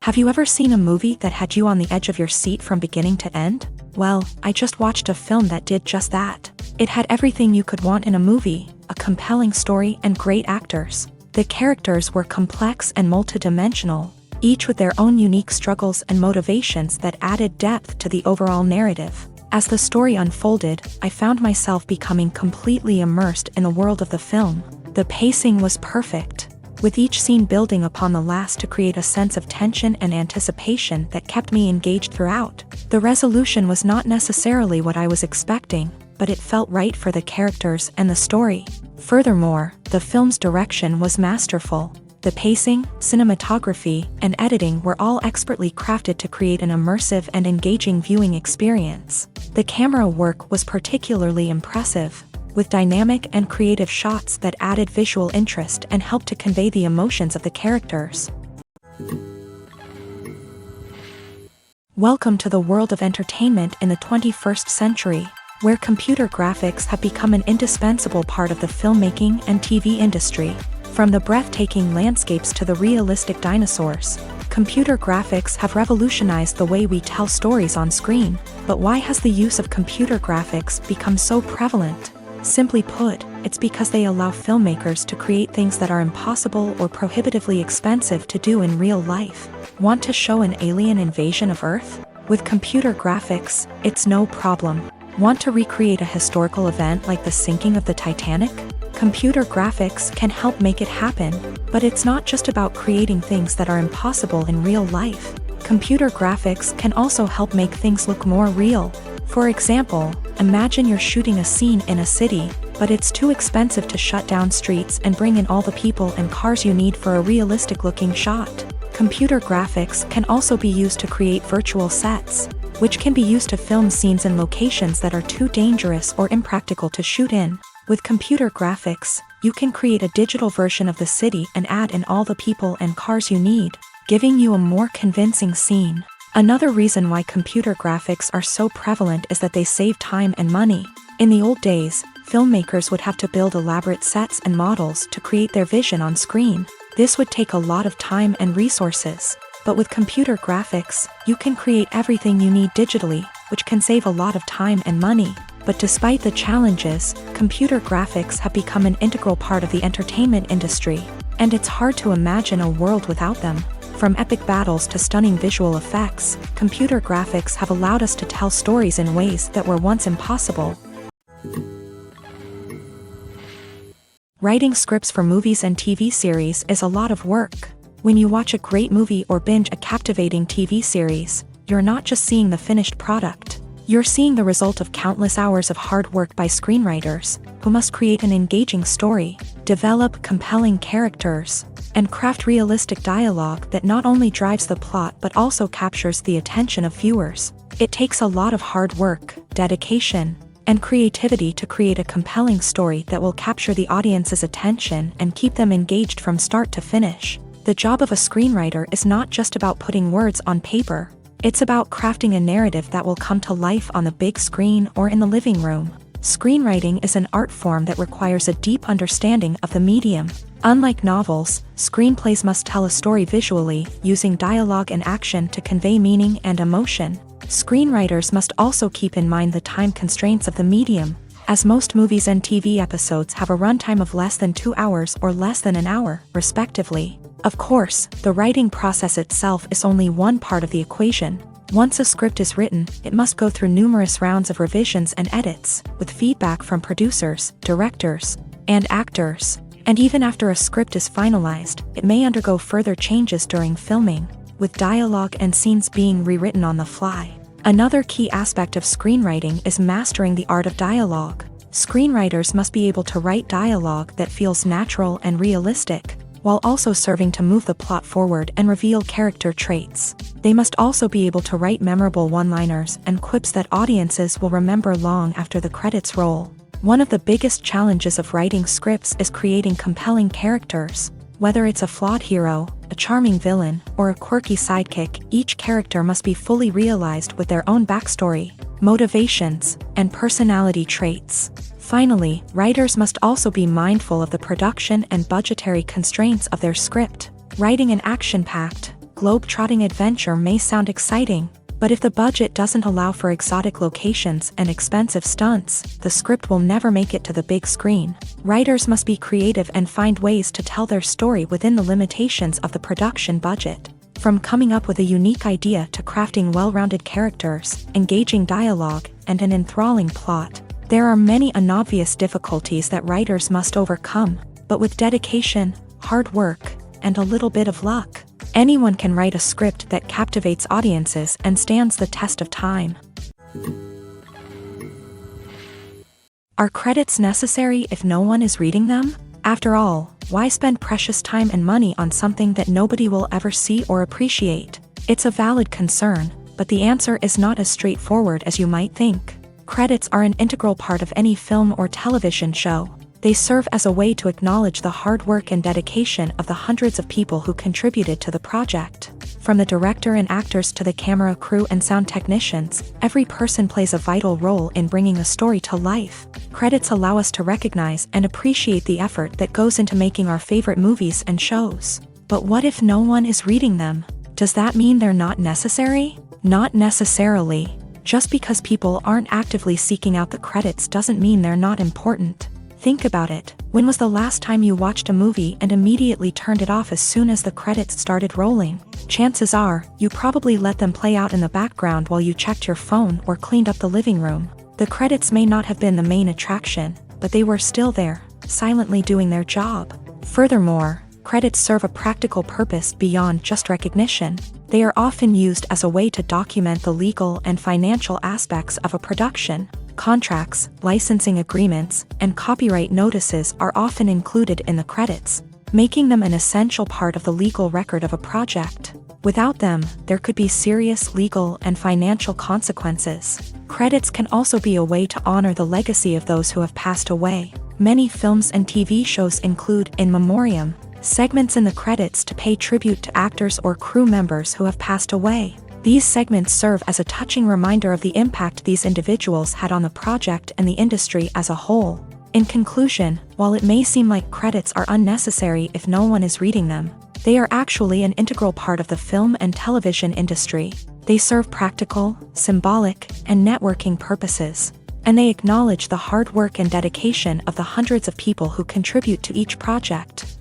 Have you ever seen a movie that had you on the edge of your seat from beginning to end? Well, I just watched a film that did just that. It had everything you could want in a movie, a compelling story and great actors. The characters were complex and multidimensional, each with their own unique struggles and motivations that added depth to the overall narrative. As the story unfolded, I found myself becoming completely immersed in the world of the film. The pacing was perfect, with each scene building upon the last to create a sense of tension and anticipation that kept me engaged throughout. The resolution was not necessarily what I was expecting, but it felt right for the characters and the story. Furthermore, the film's direction was masterful. The pacing, cinematography, and editing were all expertly crafted to create an immersive and engaging viewing experience. The camera work was particularly impressive, with dynamic and creative shots that added visual interest and helped to convey the emotions of the characters. Welcome to the world of entertainment in the 21st century, where computer graphics have become an indispensable part of the filmmaking and TV industry. From the breathtaking landscapes to the realistic dinosaurs, computer graphics have revolutionized the way we tell stories on screen. But why has the use of computer graphics become so prevalent? Simply put, it's because they allow filmmakers to create things that are impossible or prohibitively expensive to do in real life. Want to show an alien invasion of Earth? With computer graphics, it's no problem. Want to recreate a historical event like the sinking of the Titanic? Computer graphics can help make it happen, but it's not just about creating things that are impossible in real life. Computer graphics can also help make things look more real. For example, imagine you're shooting a scene in a city, but it's too expensive to shut down streets and bring in all the people and cars you need for a realistic-looking shot. Computer graphics can also be used to create virtual sets, which can be used to film scenes in locations that are too dangerous or impractical to shoot in. With computer graphics, you can create a digital version of the city and add in all the people and cars you need, giving you a more convincing scene. Another reason why computer graphics are so prevalent is that they save time and money. In the old days, filmmakers would have to build elaborate sets and models to create their vision on screen. This would take a lot of time and resources. But with computer graphics, you can create everything you need digitally, which can save a lot of time and money. But despite the challenges, computer graphics have become an integral part of the entertainment industry, and it's hard to imagine a world without them. From epic battles to stunning visual effects, computer graphics have allowed us to tell stories in ways that were once impossible. Writing scripts for movies and TV series is a lot of work. When you watch a great movie or binge a captivating TV series, you're not just seeing the finished product. You're seeing the result of countless hours of hard work by screenwriters, who must create an engaging story, develop compelling characters, and craft realistic dialogue that not only drives the plot but also captures the attention of viewers. It takes a lot of hard work, dedication, and creativity to create a compelling story that will capture the audience's attention and keep them engaged from start to finish. The job of a screenwriter is not just about putting words on paper. It's about crafting a narrative that will come to life on the big screen or in the living room. Screenwriting is an art form that requires a deep understanding of the medium. Unlike novels, screenplays must tell a story visually, using dialogue and action to convey meaning and emotion. Screenwriters must also keep in mind the time constraints of the medium, as most movies and TV episodes have a runtime of less than 2 hours or less than an hour, respectively. Of course, the writing process itself is only one part of the equation. Once a script is written, it must go through numerous rounds of revisions and edits, with feedback from producers, directors, and actors. And even after a script is finalized, it may undergo further changes during filming, with dialogue and scenes being rewritten on the fly. Another key aspect of screenwriting is mastering the art of dialogue. Screenwriters must be able to write dialogue that feels natural and realistic, while also serving to move the plot forward and reveal character traits. They must also be able to write memorable one-liners and quips that audiences will remember long after the credits roll. One of the biggest challenges of writing scripts is creating compelling characters. Whether it's a flawed hero, a charming villain, or a quirky sidekick, each character must be fully realized with their own backstory, motivations, and personality traits. Finally, writers must also be mindful of the production and budgetary constraints of their script. Writing an action-packed, globe-trotting adventure may sound exciting, but if the budget doesn't allow for exotic locations and expensive stunts, the script will never make it to the big screen. Writers must be creative and find ways to tell their story within the limitations of the production budget. From coming up with a unique idea to crafting well-rounded characters, engaging dialogue, and an enthralling plot, there are many unobvious difficulties that writers must overcome, but with dedication, hard work, and a little bit of luck, anyone can write a script that captivates audiences and stands the test of time. Are credits necessary if no one is reading them? After all, why spend precious time and money on something that nobody will ever see or appreciate? It's a valid concern, but the answer is not as straightforward as you might think. Credits are an integral part of any film or television show. They serve as a way to acknowledge the hard work and dedication of the hundreds of people who contributed to the project. From the director and actors to the camera crew and sound technicians, every person plays a vital role in bringing a story to life. Credits allow us to recognize and appreciate the effort that goes into making our favorite movies and shows. But what if no one is reading them? Does that mean they're not necessary? Not necessarily. Just because people aren't actively seeking out the credits doesn't mean they're not important. Think about it. When was the last time you watched a movie and immediately turned it off as soon as the credits started rolling? Chances are, you probably let them play out in the background while you checked your phone or cleaned up the living room. The credits may not have been the main attraction, but they were still there, silently doing their job. Furthermore, credits serve a practical purpose beyond just recognition. They are often used as a way to document the legal and financial aspects of a production. Contracts, licensing agreements, and copyright notices are often included in the credits, making them an essential part of the legal record of a project. Without them, there could be serious legal and financial consequences. Credits can also be a way to honor the legacy of those who have passed away. Many films and TV shows include in memoriam segments in the credits to pay tribute to actors or crew members who have passed away. These segments serve as a touching reminder of the impact these individuals had on the project and the industry as a whole. In conclusion, while it may seem like credits are unnecessary if no one is reading them, they are actually an integral part of the film and television industry. They serve practical, symbolic, and networking purposes, and they acknowledge the hard work and dedication of the hundreds of people who contribute to each project.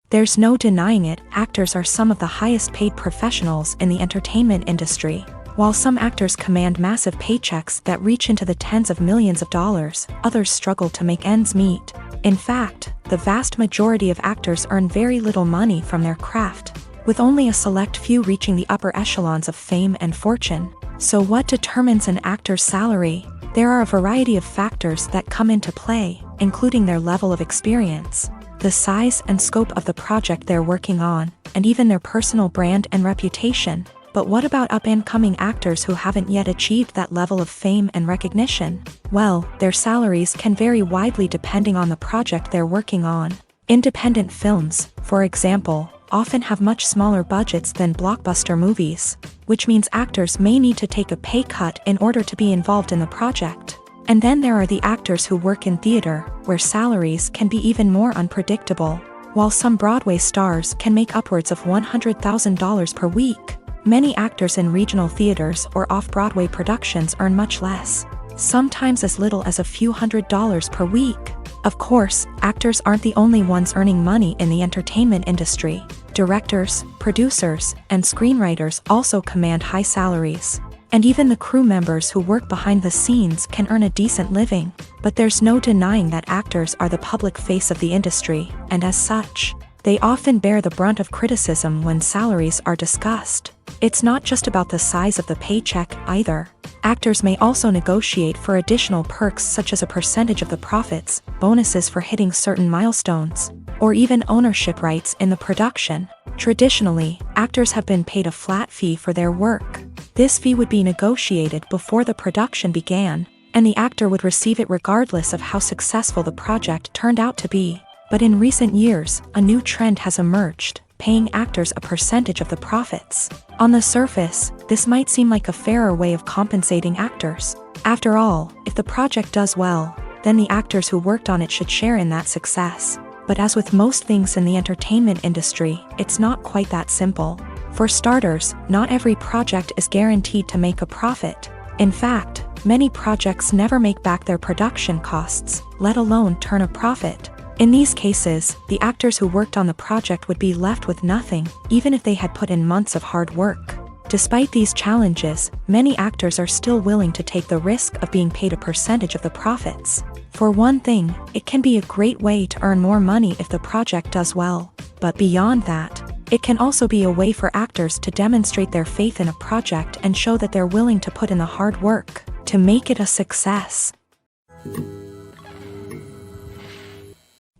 There's no denying it, actors are some of the highest paid professionals in the entertainment industry. While some actors command massive paychecks that reach into the tens of millions of dollars, others struggle to make ends meet. In fact, the vast majority of actors earn very little money from their craft, with only a select few reaching the upper echelons of fame and fortune. So what determines an actor's salary? There are a variety of factors that come into play, including their level of experience, the size and scope of the project they're working on, and even their personal brand and reputation. But what about up-and-coming actors who haven't yet achieved that level of fame and recognition? Well, their salaries can vary widely depending on the project they're working on. Independent films, for example, often have much smaller budgets than blockbuster movies, which means actors may need to take a pay cut in order to be involved in the project. And then there are the actors who work in theater, where salaries can be even more unpredictable. While some Broadway stars can make upwards of $100,000 per week, many actors in regional theaters or off-Broadway productions earn much less, sometimes as little as a few $100s per week. Of course, actors aren't the only ones earning money in the entertainment industry. Directors, producers, and screenwriters also command high salaries. And even the crew members who work behind the scenes can earn a decent living. But there's no denying that actors are the public face of the industry, and as such, they often bear the brunt of criticism when salaries are discussed. It's not just about the size of the paycheck either. Actors may also negotiate for additional perks such as a percentage of the profits, bonuses for hitting certain milestones, or even ownership rights in the production. Traditionally, actors have been paid a flat fee for their work. This fee would be negotiated before the production began, and the actor would receive it regardless of how successful the project turned out to be. But in recent years, a new trend has emerged, paying actors a percentage of the profits. On the surface, this might seem like a fairer way of compensating actors. After all, if the project does well, then the actors who worked on it should share in that success. But as with most things in the entertainment industry, it's not quite that simple. For starters, not every project is guaranteed to make a profit. In fact, many projects never make back their production costs, let alone turn a profit. In these cases, the actors who worked on the project would be left with nothing, even if they had put in months of hard work. Despite these challenges, many actors are still willing to take the risk of being paid a percentage of the profits. For one thing, it can be a great way to earn more money if the project does well. But beyond that, it can also be a way for actors to demonstrate their faith in a project and show that they're willing to put in the hard work to make it a success.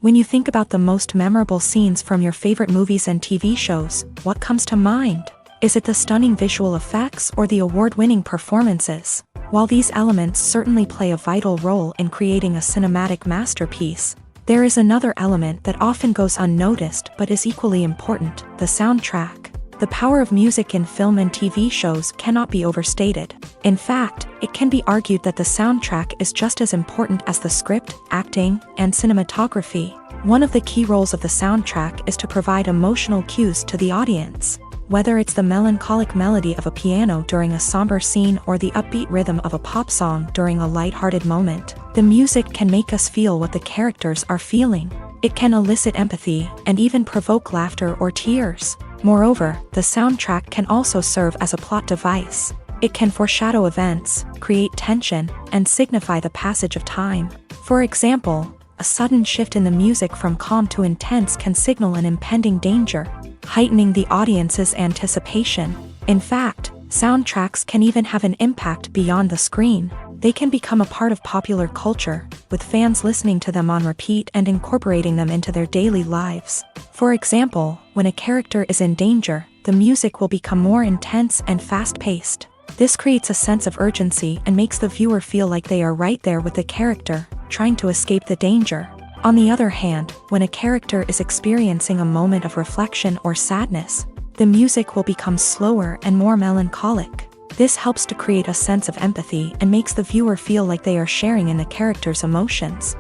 When you think about the most memorable scenes from your favorite movies and TV shows, what comes to mind? Is it the stunning visual effects or the award-winning performances? While these elements certainly play a vital role in creating a cinematic masterpiece, there is another element that often goes unnoticed but is equally important: the soundtrack. The power of music in film and TV shows cannot be overstated. In fact, it can be argued that the soundtrack is just as important as the script, acting, and cinematography. One of the key roles of the soundtrack is to provide emotional cues to the audience. Whether it's the melancholic melody of a piano during a somber scene or the upbeat rhythm of a pop song during a light-hearted moment, the music can make us feel what the characters are feeling. It can elicit empathy and even provoke laughter or tears. Moreover, the soundtrack can also serve as a plot device. It can foreshadow events, create tension, and signify the passage of time. For example, a sudden shift in the music from calm to intense can signal an impending danger, heightening the audience's anticipation. In fact, soundtracks can even have an impact beyond the screen. They can become a part of popular culture, with fans listening to them on repeat and incorporating them into their daily lives. For example, when a character is in danger, the music will become more intense and fast-paced. This creates a sense of urgency and makes the viewer feel like they are right there with the character, trying to escape the danger. On the other hand, when a character is experiencing a moment of reflection or sadness, the music will become slower and more melancholic. This helps to create a sense of empathy and makes the viewer feel like they are sharing in the character's emotions.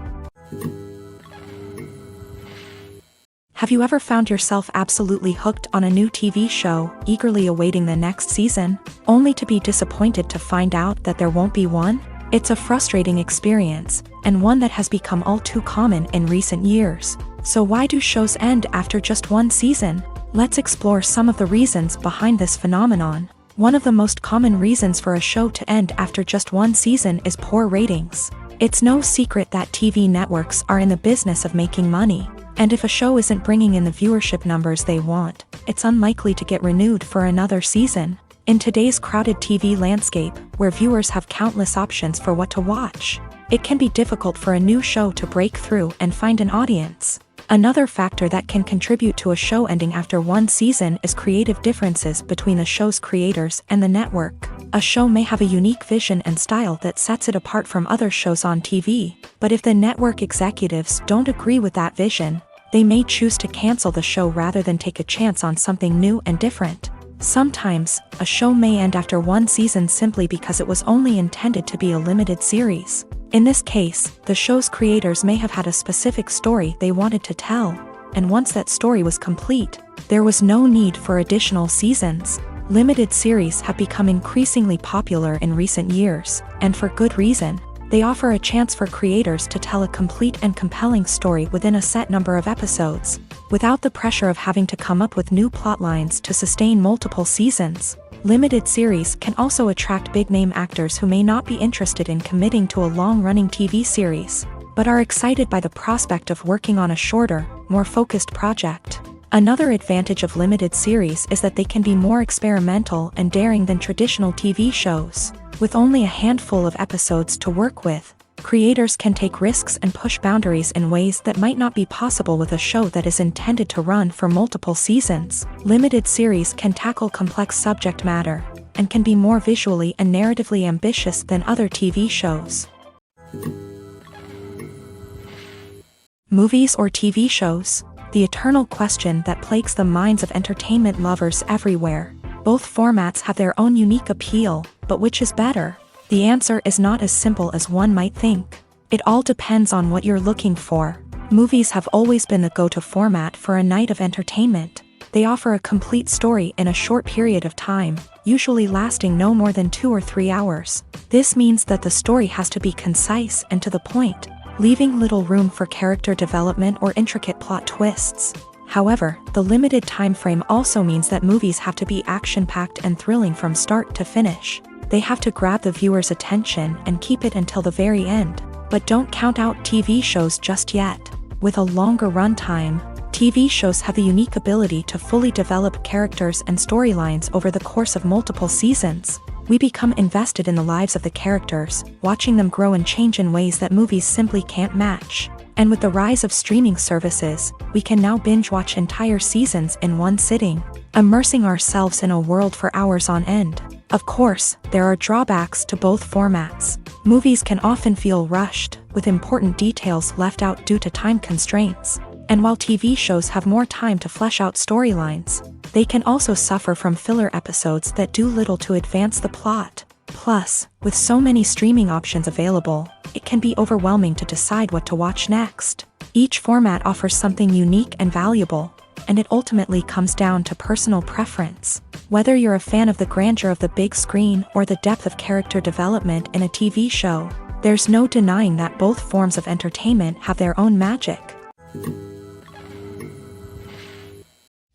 Have you ever found yourself absolutely hooked on a new TV show, eagerly awaiting the next season, only to be disappointed to find out that there won't be one? It's a frustrating experience, and one that has become all too common in recent years. So why do shows end after just one season? Let's explore some of the reasons behind this phenomenon. One of the most common reasons for a show to end after just one season is poor ratings. It's no secret that TV networks are in the business of making money, and if a show isn't bringing in the viewership numbers they want, it's unlikely to get renewed for another season. In today's crowded TV landscape, where viewers have countless options for what to watch, it can be difficult for a new show to break through and find an audience. Another factor that can contribute to a show ending after one season is creative differences between the show's creators and the network. A show may have a unique vision and style that sets it apart from other shows on TV, but if the network executives don't agree with that vision, they may choose to cancel the show rather than take a chance on something new and different. Sometimes, a show may end after one season simply because it was only intended to be a limited series. In this case, the show's creators may have had a specific story they wanted to tell, and once that story was complete, there was no need for additional seasons. Limited series have become increasingly popular in recent years, and for good reason. They offer a chance for creators to tell a complete and compelling story within a set number of episodes, without the pressure of having to come up with new plotlines to sustain multiple seasons. Limited series can also attract big-name actors who may not be interested in committing to a long-running TV series, but are excited by the prospect of working on a shorter, more focused project. Another advantage of limited series is that they can be more experimental and daring than traditional TV shows. With only a handful of episodes to work with, creators can take risks and push boundaries in ways that might not be possible with a show that is intended to run for multiple seasons. Limited series can tackle complex subject matter, and can be more visually and narratively ambitious than other TV shows. Movies or TV shows? The eternal question that plagues the minds of entertainment lovers everywhere. Both formats have their own unique appeal, but which is better? The answer is not as simple as one might think. It all depends on what you're looking for. Movies have always been the go-to format for a night of entertainment. They offer a complete story in a short period of time, usually lasting no more than 2 or 3 hours. This means that the story has to be concise and to the point, leaving little room for character development or intricate plot twists. However, the limited time frame also means that movies have to be action-packed and thrilling from start to finish. They have to grab the viewer's attention and keep it until the very end. But don't count out TV shows just yet. With a longer runtime, TV shows have the unique ability to fully develop characters and storylines over the course of multiple seasons. We become invested in the lives of the characters, watching them grow and change in ways that movies simply can't match. And with the rise of streaming services, we can now binge-watch entire seasons in one sitting, immersing ourselves in a world for hours on end. Of course, there are drawbacks to both formats. Movies can often feel rushed, with important details left out due to time constraints. And while TV shows have more time to flesh out storylines, they can also suffer from filler episodes that do little to advance the plot. Plus, with so many streaming options available, it can be overwhelming to decide what to watch next. Each format offers something unique and valuable, and it ultimately comes down to personal preference. Whether you're a fan of the grandeur of the big screen or the depth of character development in a TV show, there's no denying that both forms of entertainment have their own magic.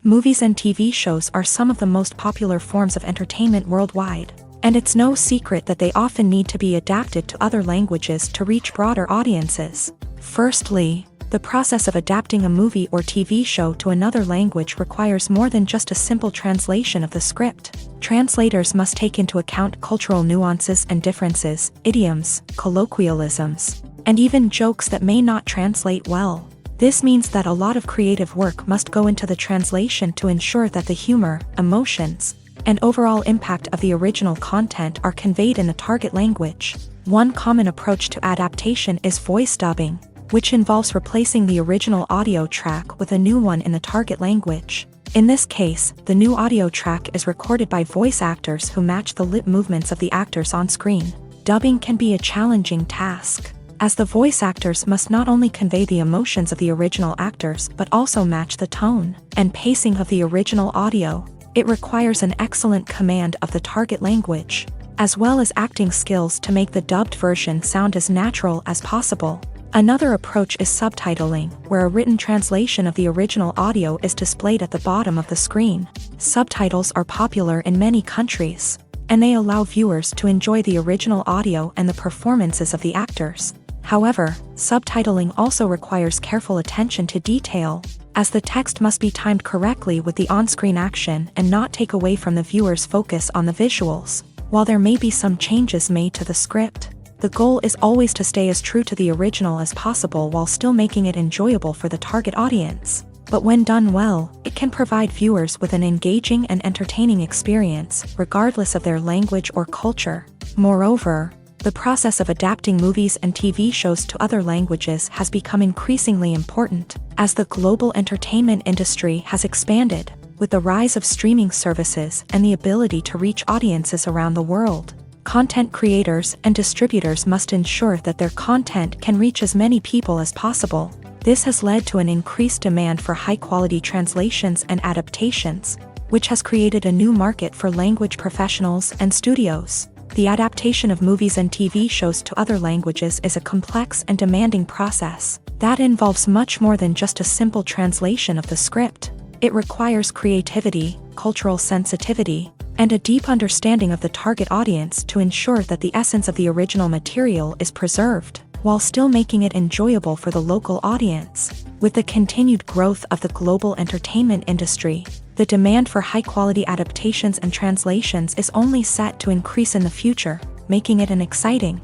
Movies and TV shows are some of the most popular forms of entertainment worldwide, and it's no secret that they often need to be adapted to other languages to reach broader audiences. Firstly, the process of adapting a movie or TV show to another language requires more than just a simple translation of the script. Translators must take into account cultural nuances and differences, idioms, colloquialisms, and even jokes that may not translate well. This means that a lot of creative work must go into the translation to ensure that the humor, emotions, and overall impact of the original content are conveyed in the target language. One common approach to adaptation is voice dubbing, which involves replacing the original audio track with a new one in the target language. In this case, the new audio track is recorded by voice actors who match the lip movements of the actors on screen. Dubbing can be a challenging task, as the voice actors must not only convey the emotions of the original actors but also match the tone and pacing of the original audio. It requires an excellent command of the target language, as well as acting skills to make the dubbed version sound as natural as possible. Another approach is subtitling, where a written translation of the original audio is displayed at the bottom of the screen. Subtitles are popular in many countries, and they allow viewers to enjoy the original audio and the performances of the actors. However, subtitling also requires careful attention to detail, as the text must be timed correctly with the on-screen action and not take away from the viewer's focus on the visuals. While there may be some changes made to the script, the goal is always to stay as true to the original as possible while still making it enjoyable for the target audience. But when done well, it can provide viewers with an engaging and entertaining experience, regardless of their language or culture. Moreover, the process of adapting movies and TV shows to other languages has become increasingly important, as the global entertainment industry has expanded, with the rise of streaming services and the ability to reach audiences around the world. Content creators and distributors must ensure that their content can reach as many people as possible. This has led to an increased demand for high-quality translations and adaptations, which has created a new market for language professionals and studios. The adaptation of movies and TV shows to other languages is a complex and demanding process that involves much more than just a simple translation of the script. It requires creativity, cultural sensitivity, and a deep understanding of the target audience to ensure that the essence of the original material is preserved, while still making it enjoyable for the local audience. With the continued growth of the global entertainment industry, the demand for high-quality adaptations and translations is only set to increase in the future, making it an exciting.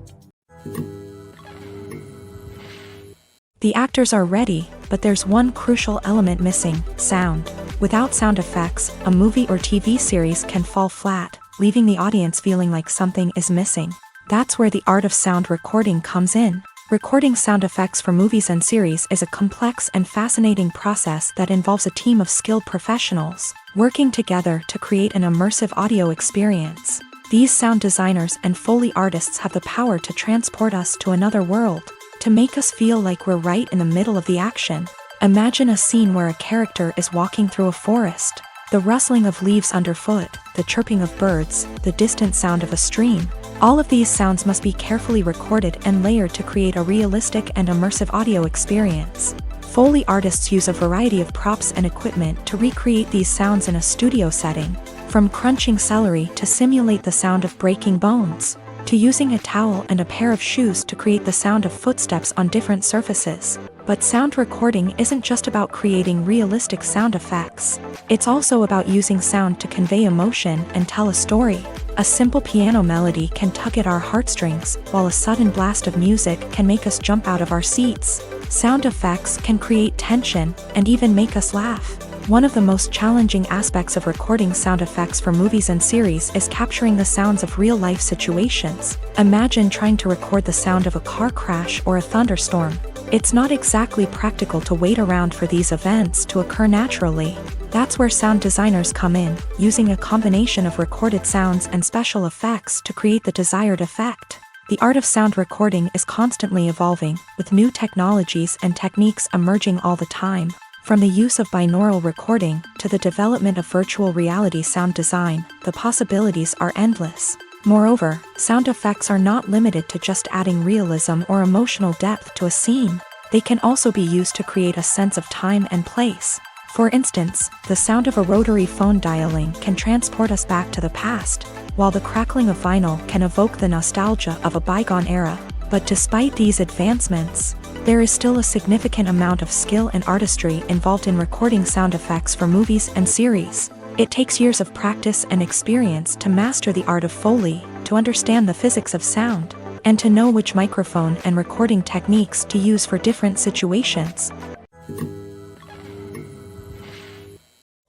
The actors are ready, but there's one crucial element missing: sound. Without sound effects, a movie or TV series can fall flat, leaving the audience feeling like something is missing. That's where the art of sound recording comes in. Recording sound effects for movies and series is a complex and fascinating process that involves a team of skilled professionals working together to create an immersive audio experience. These sound designers and Foley artists have the power to transport us to another world, to make us feel like we're right in the middle of the action. Imagine a scene where a character is walking through a forest. The rustling of leaves underfoot, the chirping of birds, the distant sound of a stream. All of these sounds must be carefully recorded and layered to create a realistic and immersive audio experience. Foley artists use a variety of props and equipment to recreate these sounds in a studio setting, from crunching celery to simulate the sound of breaking bones, to using a towel and a pair of shoes to create the sound of footsteps on different surfaces. But sound recording isn't just about creating realistic sound effects. It's also about using sound to convey emotion and tell a story. A simple piano melody can tug at our heartstrings, while a sudden blast of music can make us jump out of our seats. Sound effects can create tension and even make us laugh. One of the most challenging aspects of recording sound effects for movies and series is capturing the sounds of real-life situations. Imagine trying to record the sound of a car crash or a thunderstorm. It's not exactly practical to wait around for these events to occur naturally. That's where sound designers come in, using a combination of recorded sounds and special effects to create the desired effect. The art of sound recording is constantly evolving, with new technologies and techniques emerging all the time. From the use of binaural recording to the development of virtual reality sound design, the possibilities are endless. Moreover, sound effects are not limited to just adding realism or emotional depth to a scene. They can also be used to create a sense of time and place. For instance, the sound of a rotary phone dialing can transport us back to the past, while the crackling of vinyl can evoke the nostalgia of a bygone era. But despite these advancements, there is still a significant amount of skill and artistry involved in recording sound effects for movies and series. It takes years of practice and experience to master the art of Foley, to understand the physics of sound, and to know which microphone and recording techniques to use for different situations.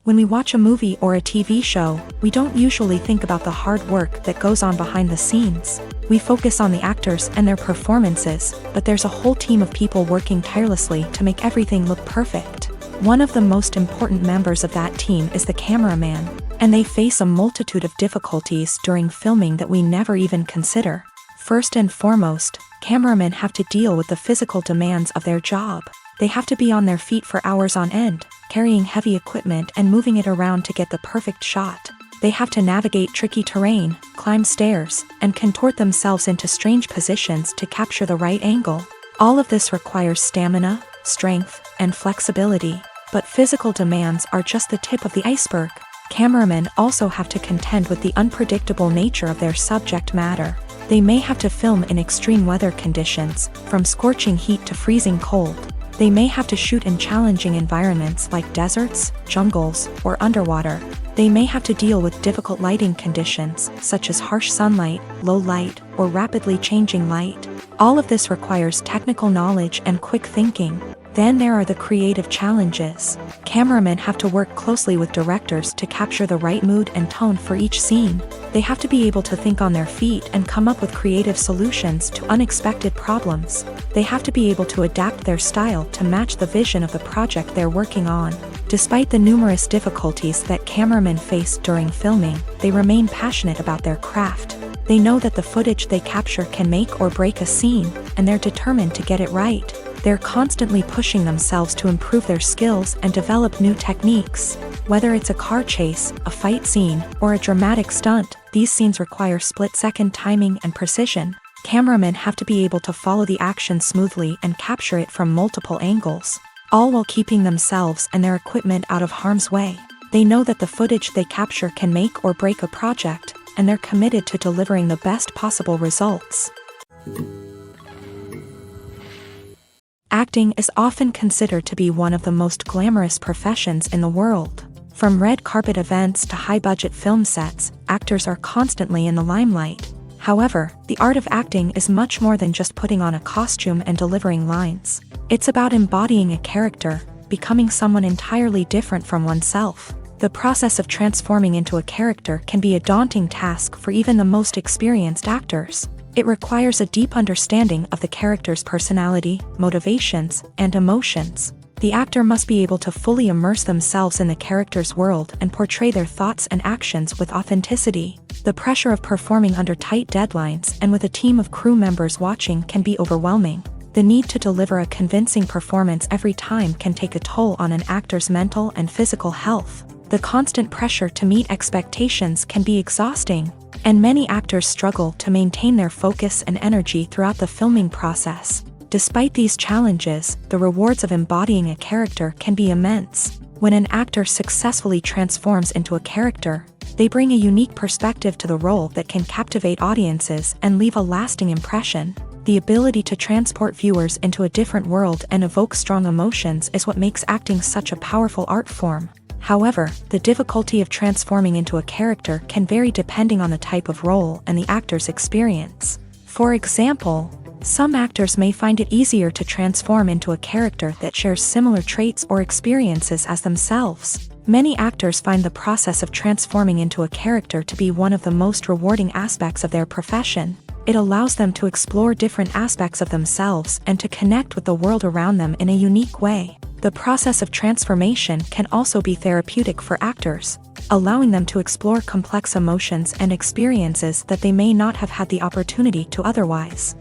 When we watch a movie or a TV show, we don't usually think about the hard work that goes on behind the scenes. We focus on the actors and their performances, but there's a whole team of people working tirelessly to make everything look perfect. One of the most important members of that team is the cameraman, and they face a multitude of difficulties during filming that we never even consider. First and foremost, cameramen have to deal with the physical demands of their job. They have to be on their feet for hours on end, carrying heavy equipment and moving it around to get the perfect shot. They have to navigate tricky terrain, climb stairs, and contort themselves into strange positions to capture the right angle. All of this requires stamina, strength, and flexibility. But physical demands are just the tip of the iceberg. Cameramen also have to contend with the unpredictable nature of their subject matter. They may have to film in extreme weather conditions, from scorching heat to freezing cold. They may have to shoot in challenging environments like deserts, jungles, or underwater. They may have to deal with difficult lighting conditions, such as harsh sunlight, low light, or rapidly changing light. All of this requires technical knowledge and quick thinking. Then there are the creative challenges. Cameramen have to work closely with directors to capture the right mood and tone for each scene. They have to be able to think on their feet and come up with creative solutions to unexpected problems. They have to be able to adapt their style to match the vision of the project they're working on. Despite the numerous difficulties that cameramen face during filming, they remain passionate about their craft. They know that the footage they capture can make or break a scene, and they're determined to get it right. They're constantly pushing themselves to improve their skills and develop new techniques. Whether it's a car chase, a fight scene, or a dramatic stunt, these scenes require split-second timing and precision. Cameramen have to be able to follow the action smoothly and capture it from multiple angles, all while keeping themselves and their equipment out of harm's way. They know that the footage they capture can make or break a project, and they're committed to delivering the best possible results. Acting is often considered to be one of the most glamorous professions in the world. From red carpet events to high-budget film sets, actors are constantly in the limelight. However, the art of acting is much more than just putting on a costume and delivering lines. It's about embodying a character, becoming someone entirely different from oneself. The process of transforming into a character can be a daunting task for even the most experienced actors. It requires a deep understanding of the character's personality, motivations, and emotions. The actor must be able to fully immerse themselves in the character's world and portray their thoughts and actions with authenticity. The pressure of performing under tight deadlines and with a team of crew members watching can be overwhelming. The need to deliver a convincing performance every time can take a toll on an actor's mental and physical health. The constant pressure to meet expectations can be exhausting, and many actors struggle to maintain their focus and energy throughout the filming process. Despite these challenges, the rewards of embodying a character can be immense. When an actor successfully transforms into a character, they bring a unique perspective to the role that can captivate audiences and leave a lasting impression. The ability to transport viewers into a different world and evoke strong emotions is what makes acting such a powerful art form. However, the difficulty of transforming into a character can vary depending on the type of role and the actor's experience. For example, some actors may find it easier to transform into a character that shares similar traits or experiences as themselves. Many actors find the process of transforming into a character to be one of the most rewarding aspects of their profession. It allows them to explore different aspects of themselves and to connect with the world around them in a unique way. The process of transformation can also be therapeutic for actors, allowing them to explore complex emotions and experiences that they may not have had the opportunity to otherwise.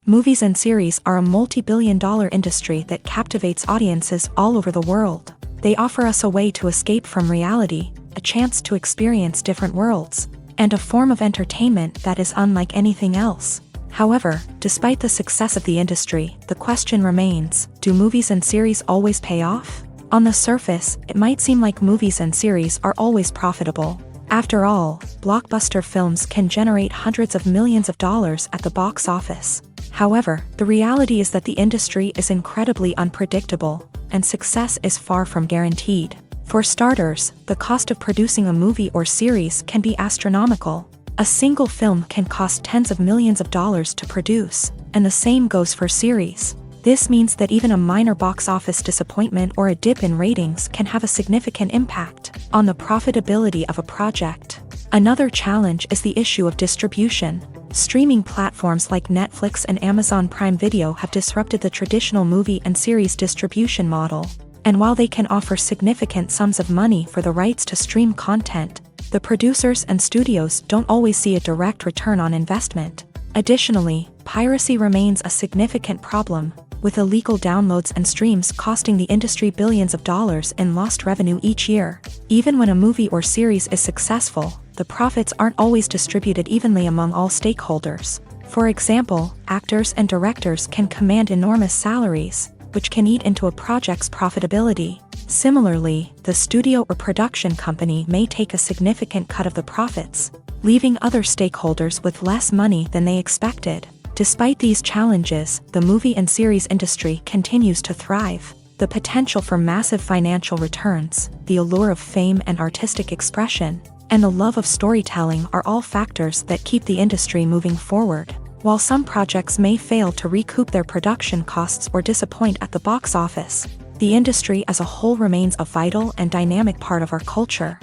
Movies and series are a multi-billion-dollar industry that captivates audiences all over the world. They offer us a way to escape from reality, a chance to experience different worlds, and a form of entertainment that is unlike anything else. However, despite the success of the industry, the question remains, do movies and series always pay off? On the surface, it might seem like movies and series are always profitable. After all, blockbuster films can generate hundreds of millions of dollars at the box office. However, the reality is that the industry is incredibly unpredictable, and success is far from guaranteed. For starters, the cost of producing a movie or series can be astronomical. A single film can cost tens of millions of dollars to produce, and the same goes for series. This means that even a minor box office disappointment or a dip in ratings can have a significant impact on the profitability of a project. Another challenge is the issue of distribution. Streaming platforms like Netflix and Amazon Prime Video have disrupted the traditional movie and series distribution model. And while they can offer significant sums of money for the rights to stream content, the producers and studios don't always see a direct return on investment. Additionally, piracy remains a significant problem, with illegal downloads and streams costing the industry billions of dollars in lost revenue each year. Even when a movie or series is successful, the profits aren't always distributed evenly among all stakeholders. For example, actors and directors can command enormous salaries, which can eat into a project's profitability. Similarly, the studio or production company may take a significant cut of the profits, leaving other stakeholders with less money than they expected. Despite these challenges, the movie and series industry continues to thrive. The potential for massive financial returns, the allure of fame and artistic expression, and the love of storytelling are all factors that keep the industry moving forward. While some projects may fail to recoup their production costs or disappoint at the box office, the industry as a whole remains a vital and dynamic part of our culture.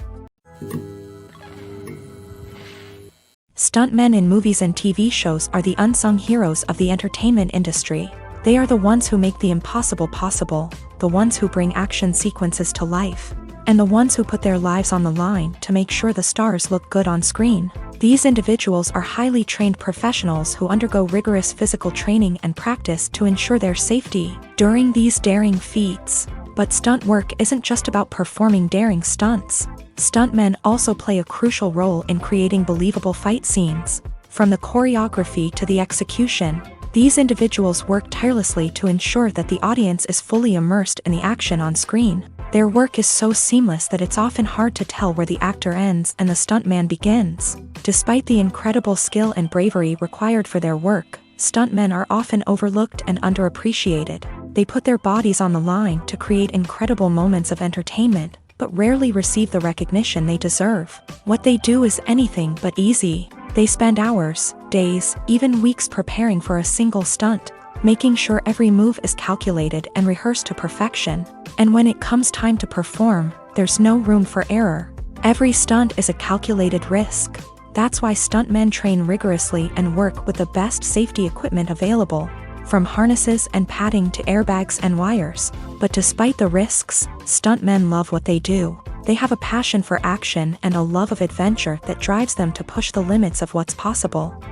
Stuntmen in movies and TV shows are the unsung heroes of the entertainment industry. They are the ones who make the impossible possible, the ones who bring action sequences to life, and the ones who put their lives on the line to make sure the stars look good on screen. These individuals are highly trained professionals who undergo rigorous physical training and practice to ensure their safety during these daring feats. But stunt work isn't just about performing daring stunts. Stuntmen also play a crucial role in creating believable fight scenes. From the choreography to the execution, these individuals work tirelessly to ensure that the audience is fully immersed in the action on screen. Their work is so seamless that it's often hard to tell where the actor ends and the stuntman begins. Despite the incredible skill and bravery required for their work, stuntmen are often overlooked and underappreciated. They put their bodies on the line to create incredible moments of entertainment, but rarely receive the recognition they deserve. What they do is anything but easy. They spend hours, days, even weeks preparing for a single stunt, making sure every move is calculated and rehearsed to perfection. And when it comes time to perform, there's no room for error. Every stunt is a calculated risk. That's why stuntmen train rigorously and work with the best safety equipment available, from harnesses and padding to airbags and wires. But despite the risks, stuntmen love what they do. They have a passion for action and a love of adventure that drives them to push the limits of what's possible.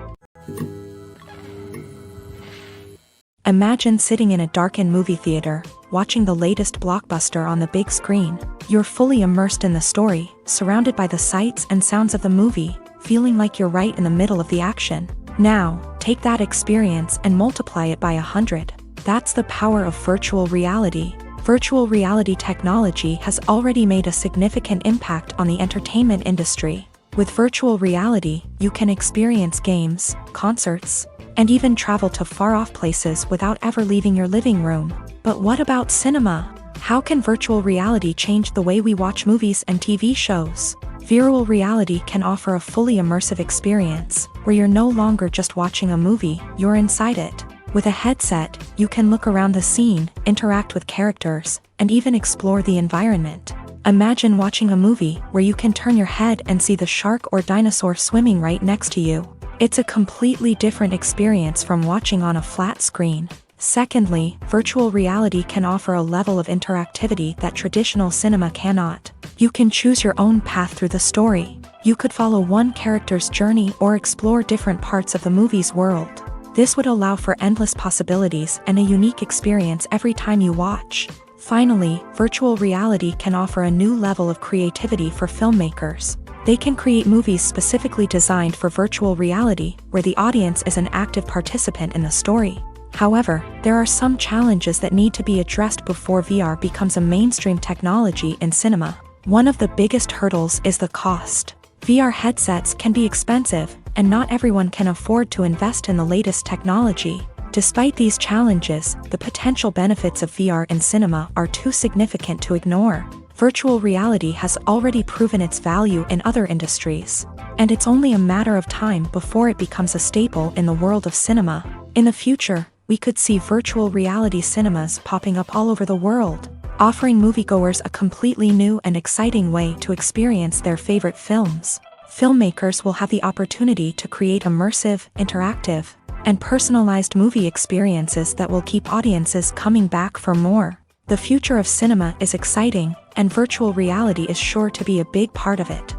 Imagine sitting in a darkened movie theater, watching the latest blockbuster on the big screen. You're fully immersed in the story, surrounded by the sights and sounds of the movie, feeling like you're right in the middle of the action. Now, take that experience and multiply it by 100. That's the power of virtual reality. Virtual reality technology has already made a significant impact on the entertainment industry. With virtual reality, you can experience games, concerts, and even travel to far-off places without ever leaving your living room. But what about cinema? How can virtual reality change the way we watch movies and TV shows? Virtual reality can offer a fully immersive experience, where you're no longer just watching a movie, you're inside it. With a headset, you can look around the scene, interact with characters, and even explore the environment. Imagine watching a movie where you can turn your head and see the shark or dinosaur swimming right next to you. It's a completely different experience from watching on a flat screen. Secondly, virtual reality can offer a level of interactivity that traditional cinema cannot. You can choose your own path through the story. You could follow one character's journey or explore different parts of the movie's world. This would allow for endless possibilities and a unique experience every time you watch. Finally, virtual reality can offer a new level of creativity for filmmakers. They can create movies specifically designed for virtual reality, where the audience is an active participant in the story. However, there are some challenges that need to be addressed before VR becomes a mainstream technology in cinema. One of the biggest hurdles is the cost. VR headsets can be expensive, and not everyone can afford to invest in the latest technology. Despite these challenges, the potential benefits of VR in cinema are too significant to ignore. Virtual reality has already proven its value in other industries, and it's only a matter of time before it becomes a staple in the world of cinema. In the future, we could see virtual reality cinemas popping up all over the world, offering moviegoers a completely new and exciting way to experience their favorite films. Filmmakers will have the opportunity to create immersive, interactive, and personalized movie experiences that will keep audiences coming back for more. The future of cinema is exciting, and virtual reality is sure to be a big part of it.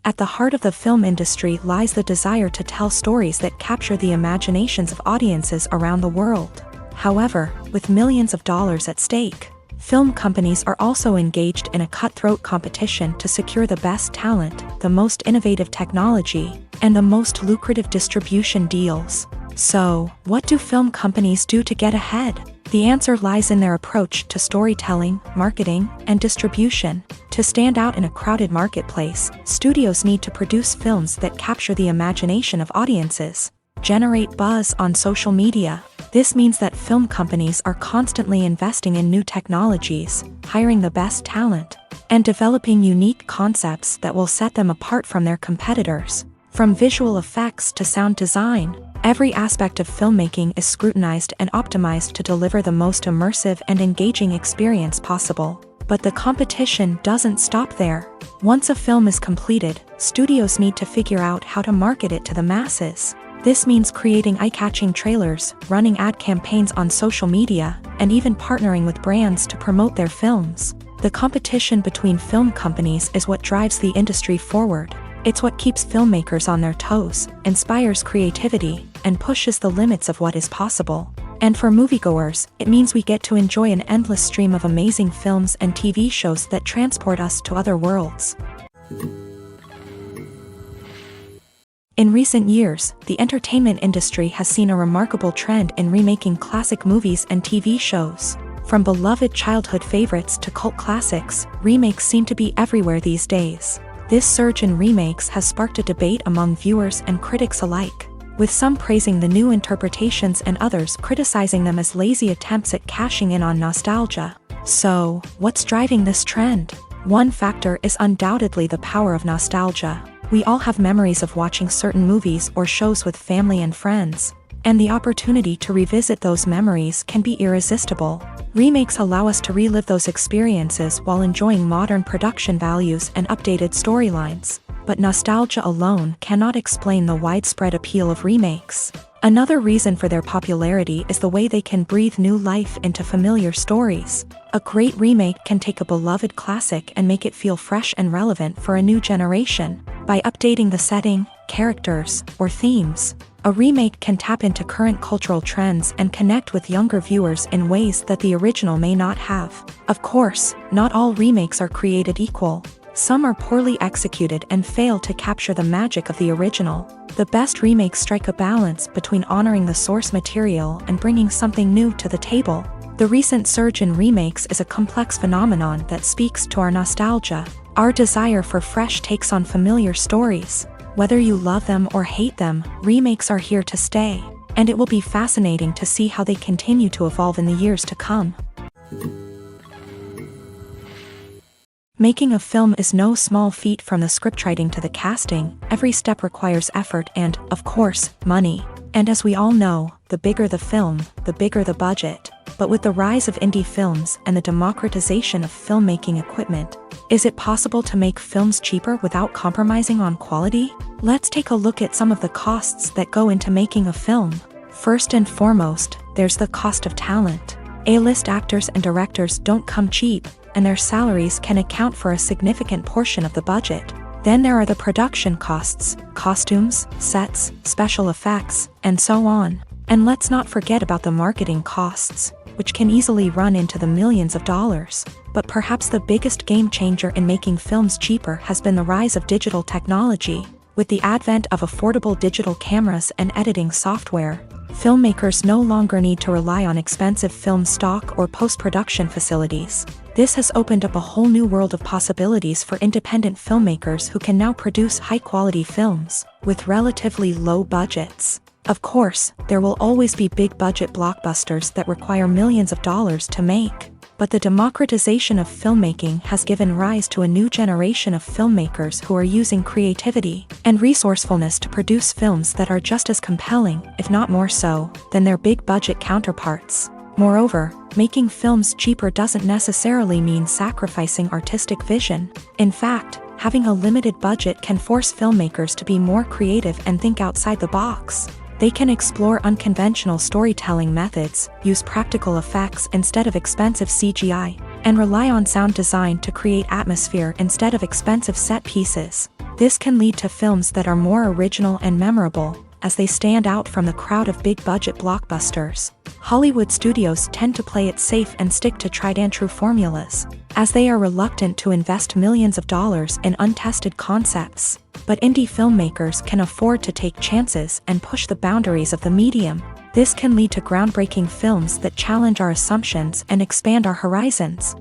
At the heart of the film industry lies the desire to tell stories that capture the imaginations of audiences around the world. However, with millions of dollars at stake, film companies are also engaged in a cutthroat competition to secure the best talent, the most innovative technology, and the most lucrative distribution deals. So, what do film companies do to get ahead? The answer lies in their approach to storytelling, marketing, and distribution. To stand out in a crowded marketplace, studios need to produce films that capture the imagination of audiences, generate buzz on social media. This means that film companies are constantly investing in new technologies, hiring the best talent, and developing unique concepts that will set them apart from their competitors. From visual effects to sound design, every aspect of filmmaking is scrutinized and optimized to deliver the most immersive and engaging experience possible. But the competition doesn't stop there. Once a film is completed, studios need to figure out how to market it to the masses. This means creating eye-catching trailers, running ad campaigns on social media, and even partnering with brands to promote their films. The competition between film companies is what drives the industry forward. It's what keeps filmmakers on their toes, inspires creativity, and pushes the limits of what is possible. And for moviegoers, it means we get to enjoy an endless stream of amazing films and TV shows that transport us to other worlds. In recent years, the entertainment industry has seen a remarkable trend in remaking classic movies and TV shows. From beloved childhood favorites to cult classics, remakes seem to be everywhere these days. This surge in remakes has sparked a debate among viewers and critics alike, with some praising the new interpretations and others criticizing them as lazy attempts at cashing in on nostalgia. So, what's driving this trend? One factor is undoubtedly the power of nostalgia. We all have memories of watching certain movies or shows with family and friends, and the opportunity to revisit those memories can be irresistible. Remakes allow us to relive those experiences while enjoying modern production values and updated storylines. But nostalgia alone cannot explain the widespread appeal of remakes. Another reason for their popularity is the way they can breathe new life into familiar stories. A great remake can take a beloved classic and make it feel fresh and relevant for a new generation. By updating the setting, characters, or themes, a remake can tap into current cultural trends and connect with younger viewers in ways that the original may not have. Of course, not all remakes are created equal. Some are poorly executed and fail to capture the magic of the original. The best remakes strike a balance between honoring the source material and bringing something new to the table. The recent surge in remakes is a complex phenomenon that speaks to our nostalgia, our desire for fresh takes on familiar stories. Whether you love them or hate them, remakes are here to stay, and it will be fascinating to see how they continue to evolve in the years to come. Making a film is no small feat. From the scriptwriting to the casting, every step requires effort and, of course, money. And as we all know, the bigger the film, the bigger the budget. But with the rise of indie films and the democratization of filmmaking equipment, is it possible to make films cheaper without compromising on quality? Let's take a look at some of the costs that go into making a film. First and foremost, there's the cost of talent. A-list actors and directors don't come cheap, and their salaries can account for a significant portion of the budget. Then there are the production costs, costumes, sets, special effects, and so on. And let's not forget about the marketing costs, which can easily run into the millions of dollars. But perhaps the biggest game changer in making films cheaper has been the rise of digital technology. With the advent of affordable digital cameras and editing software, filmmakers no longer need to rely on expensive film stock or post-production facilities. This has opened up a whole new world of possibilities for independent filmmakers who can now produce high-quality films with relatively low budgets. Of course, there will always be big-budget blockbusters that require millions of dollars to make. But the democratization of filmmaking has given rise to a new generation of filmmakers who are using creativity and resourcefulness to produce films that are just as compelling, if not more so, than their big-budget counterparts. Moreover, making films cheaper doesn't necessarily mean sacrificing artistic vision. In fact, having a limited budget can force filmmakers to be more creative and think outside the box. They can explore unconventional storytelling methods, use practical effects instead of expensive CGI, and rely on sound design to create atmosphere instead of expensive set pieces. This can lead to films that are more original and memorable, as they stand out from the crowd of big-budget blockbusters. Hollywood studios tend to play it safe and stick to tried-and-true formulas, as they are reluctant to invest millions of dollars in untested concepts. But indie filmmakers can afford to take chances and push the boundaries of the medium. This can lead to groundbreaking films that challenge our assumptions and expand our horizons.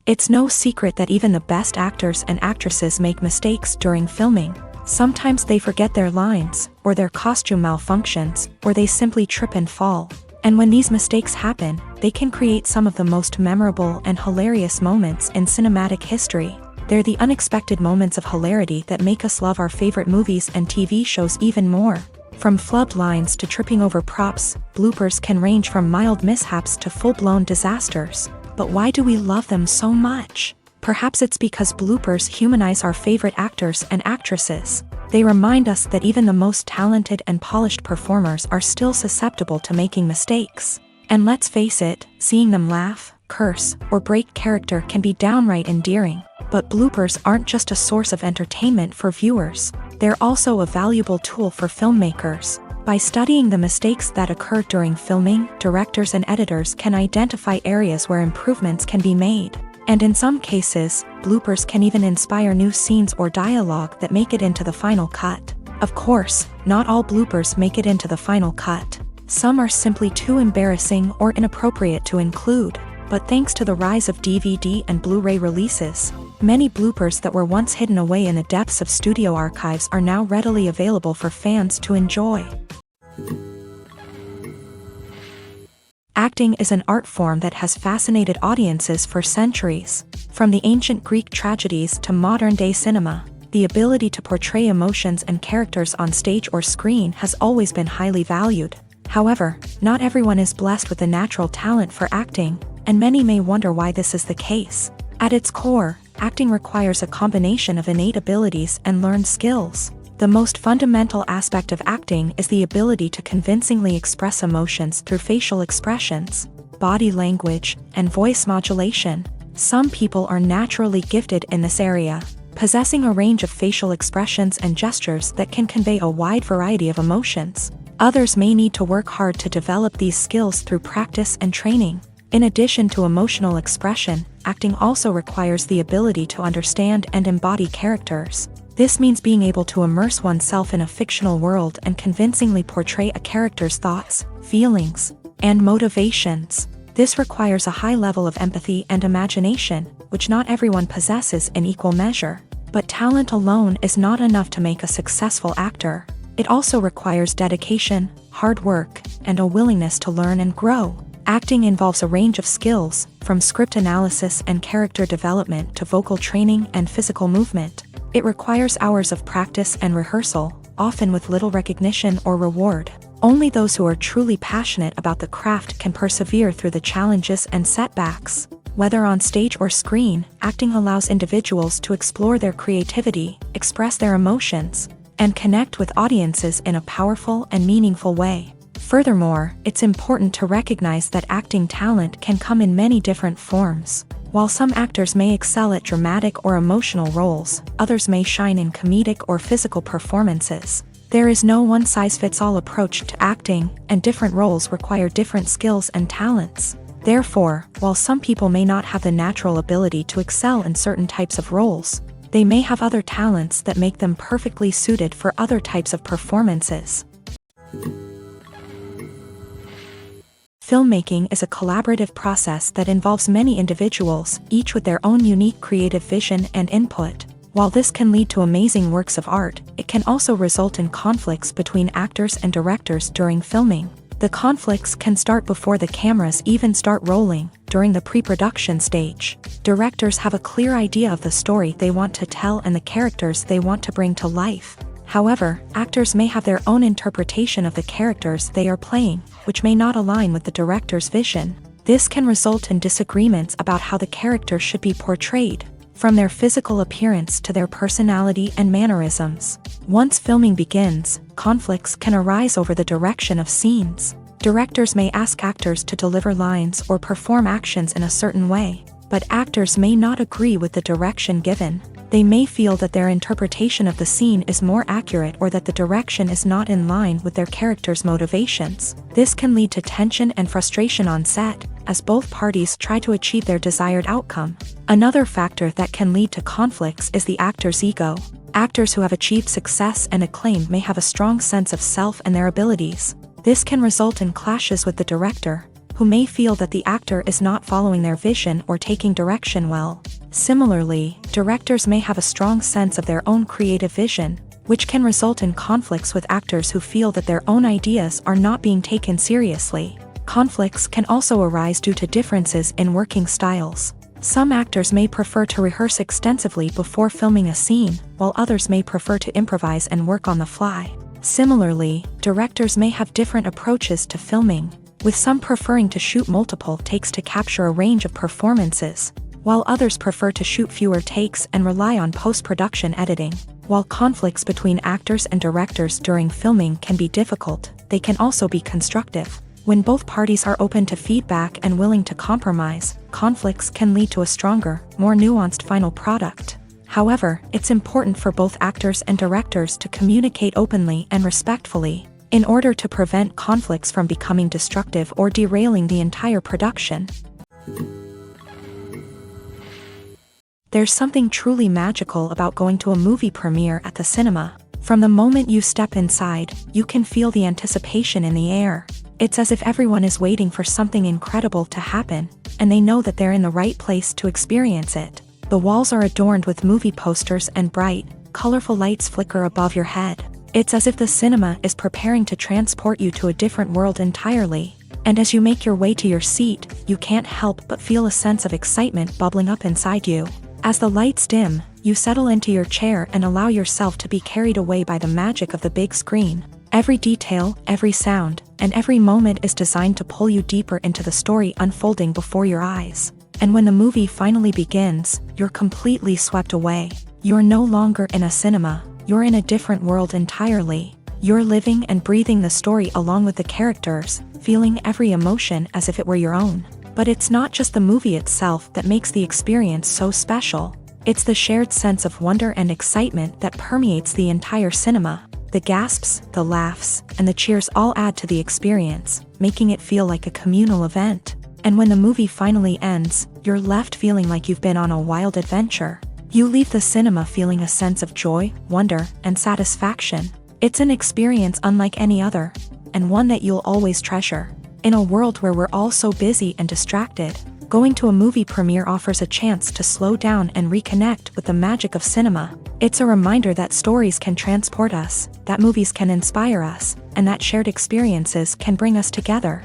It's no secret that even the best actors and actresses make mistakes during filming. Sometimes they forget their lines, or their costume malfunctions, or they simply trip and fall. And when these mistakes happen, they can create some of the most memorable and hilarious moments in cinematic history. They're the unexpected moments of hilarity that make us love our favorite movies and TV shows even more. From flubbed lines to tripping over props, bloopers can range from mild mishaps to full-blown disasters. But why do we love them so much? Perhaps it's because bloopers humanize our favorite actors and actresses. They remind us that even the most talented and polished performers are still susceptible to making mistakes. And let's face it, seeing them laugh, curse, or break character can be downright endearing. But bloopers aren't just a source of entertainment for viewers. They're also a valuable tool for filmmakers. By studying the mistakes that occur during filming, directors and editors can identify areas where improvements can be made. And in some cases, bloopers can even inspire new scenes or dialogue that make it into the final cut. Of course, not all bloopers make it into the final cut. Some are simply too embarrassing or inappropriate to include. But thanks to the rise of DVD and Blu-ray releases, many bloopers that were once hidden away in the depths of studio archives are now readily available for fans to enjoy. Acting is an art form that has fascinated audiences for centuries. From the ancient Greek tragedies to modern-day cinema, the ability to portray emotions and characters on stage or screen has always been highly valued. However, not everyone is blessed with a natural talent for acting, and many may wonder why this is the case. At its core, acting requires a combination of innate abilities and learned skills. The most fundamental aspect of acting is the ability to convincingly express emotions through facial expressions, body language, and voice modulation. Some people are naturally gifted in this area, possessing a range of facial expressions and gestures that can convey a wide variety of emotions. Others may need to work hard to develop these skills through practice and training. In addition to emotional expression, acting also requires the ability to understand and embody characters. This means being able to immerse oneself in a fictional world and convincingly portray a character's thoughts, feelings, and motivations. This requires a high level of empathy and imagination, which not everyone possesses in equal measure. But talent alone is not enough to make a successful actor. It also requires dedication, hard work, and a willingness to learn and grow. Acting involves a range of skills, from script analysis and character development to vocal training and physical movement. It requires hours of practice and rehearsal, often with little recognition or reward. Only those who are truly passionate about the craft can persevere through the challenges and setbacks. Whether on stage or screen, acting allows individuals to explore their creativity, express their emotions, and connect with audiences in a powerful and meaningful way. Furthermore, it's important to recognize that acting talent can come in many different forms. While some actors may excel at dramatic or emotional roles, others may shine in comedic or physical performances. There is no one-size-fits-all approach to acting, and different roles require different skills and talents. Therefore, while some people may not have the natural ability to excel in certain types of roles, they may have other talents that make them perfectly suited for other types of performances. Filmmaking is a collaborative process that involves many individuals, each with their own unique creative vision and input. While this can lead to amazing works of art, it can also result in conflicts between actors and directors during filming. The conflicts can start before the cameras even start rolling, during the pre-production stage. Directors have a clear idea of the story they want to tell and the characters they want to bring to life. However, actors may have their own interpretation of the characters they are playing, which may not align with the director's vision. This can result in disagreements about how the character should be portrayed, from their physical appearance to their personality and mannerisms. Once filming begins, conflicts can arise over the direction of scenes. Directors may ask actors to deliver lines or perform actions in a certain way, but actors may not agree with the direction given. They may feel that their interpretation of the scene is more accurate or that the direction is not in line with their character's motivations. This can lead to tension and frustration on set, as both parties try to achieve their desired outcome. Another factor that can lead to conflicts is the actor's ego. Actors who have achieved success and acclaim may have a strong sense of self and their abilities. This can result in clashes with the director, who may feel that the actor is not following their vision or taking direction well. Similarly, directors may have a strong sense of their own creative vision, which can result in conflicts with actors who feel that their own ideas are not being taken seriously. Conflicts can also arise due to differences in working styles. Some actors may prefer to rehearse extensively before filming a scene, while others may prefer to improvise and work on the fly. Similarly, directors may have different approaches to filming, with some preferring to shoot multiple takes to capture a range of performances, while others prefer to shoot fewer takes and rely on post-production editing. While conflicts between actors and directors during filming can be difficult, they can also be constructive. When both parties are open to feedback and willing to compromise, conflicts can lead to a stronger, more nuanced final product. However, it's important for both actors and directors to communicate openly and respectfully, in order to prevent conflicts from becoming destructive or derailing the entire production. There's something truly magical about going to a movie premiere at the cinema. From the moment you step inside, you can feel the anticipation in the air. It's as if everyone is waiting for something incredible to happen, and they know that they're in the right place to experience it. The walls are adorned with movie posters and bright, colorful lights flicker above your head. It's as if the cinema is preparing to transport you to a different world entirely. And as you make your way to your seat, you can't help but feel a sense of excitement bubbling up inside you. As the lights dim, you settle into your chair and allow yourself to be carried away by the magic of the big screen. Every detail, every sound, and every moment is designed to pull you deeper into the story unfolding before your eyes. And when the movie finally begins, you're completely swept away. You're no longer in a cinema, you're in a different world entirely. You're living and breathing the story along with the characters, feeling every emotion as if it were your own. But it's not just the movie itself that makes the experience so special. It's the shared sense of wonder and excitement that permeates the entire cinema. The gasps, the laughs, and the cheers all add to the experience, making it feel like a communal event. And when the movie finally ends, you're left feeling like you've been on a wild adventure. You leave the cinema feeling a sense of joy, wonder, and satisfaction. It's an experience unlike any other, and one that you'll always treasure. In a world where we're all so busy and distracted, going to a movie premiere offers a chance to slow down and reconnect with the magic of cinema. It's a reminder that stories can transport us, that movies can inspire us, and that shared experiences can bring us together.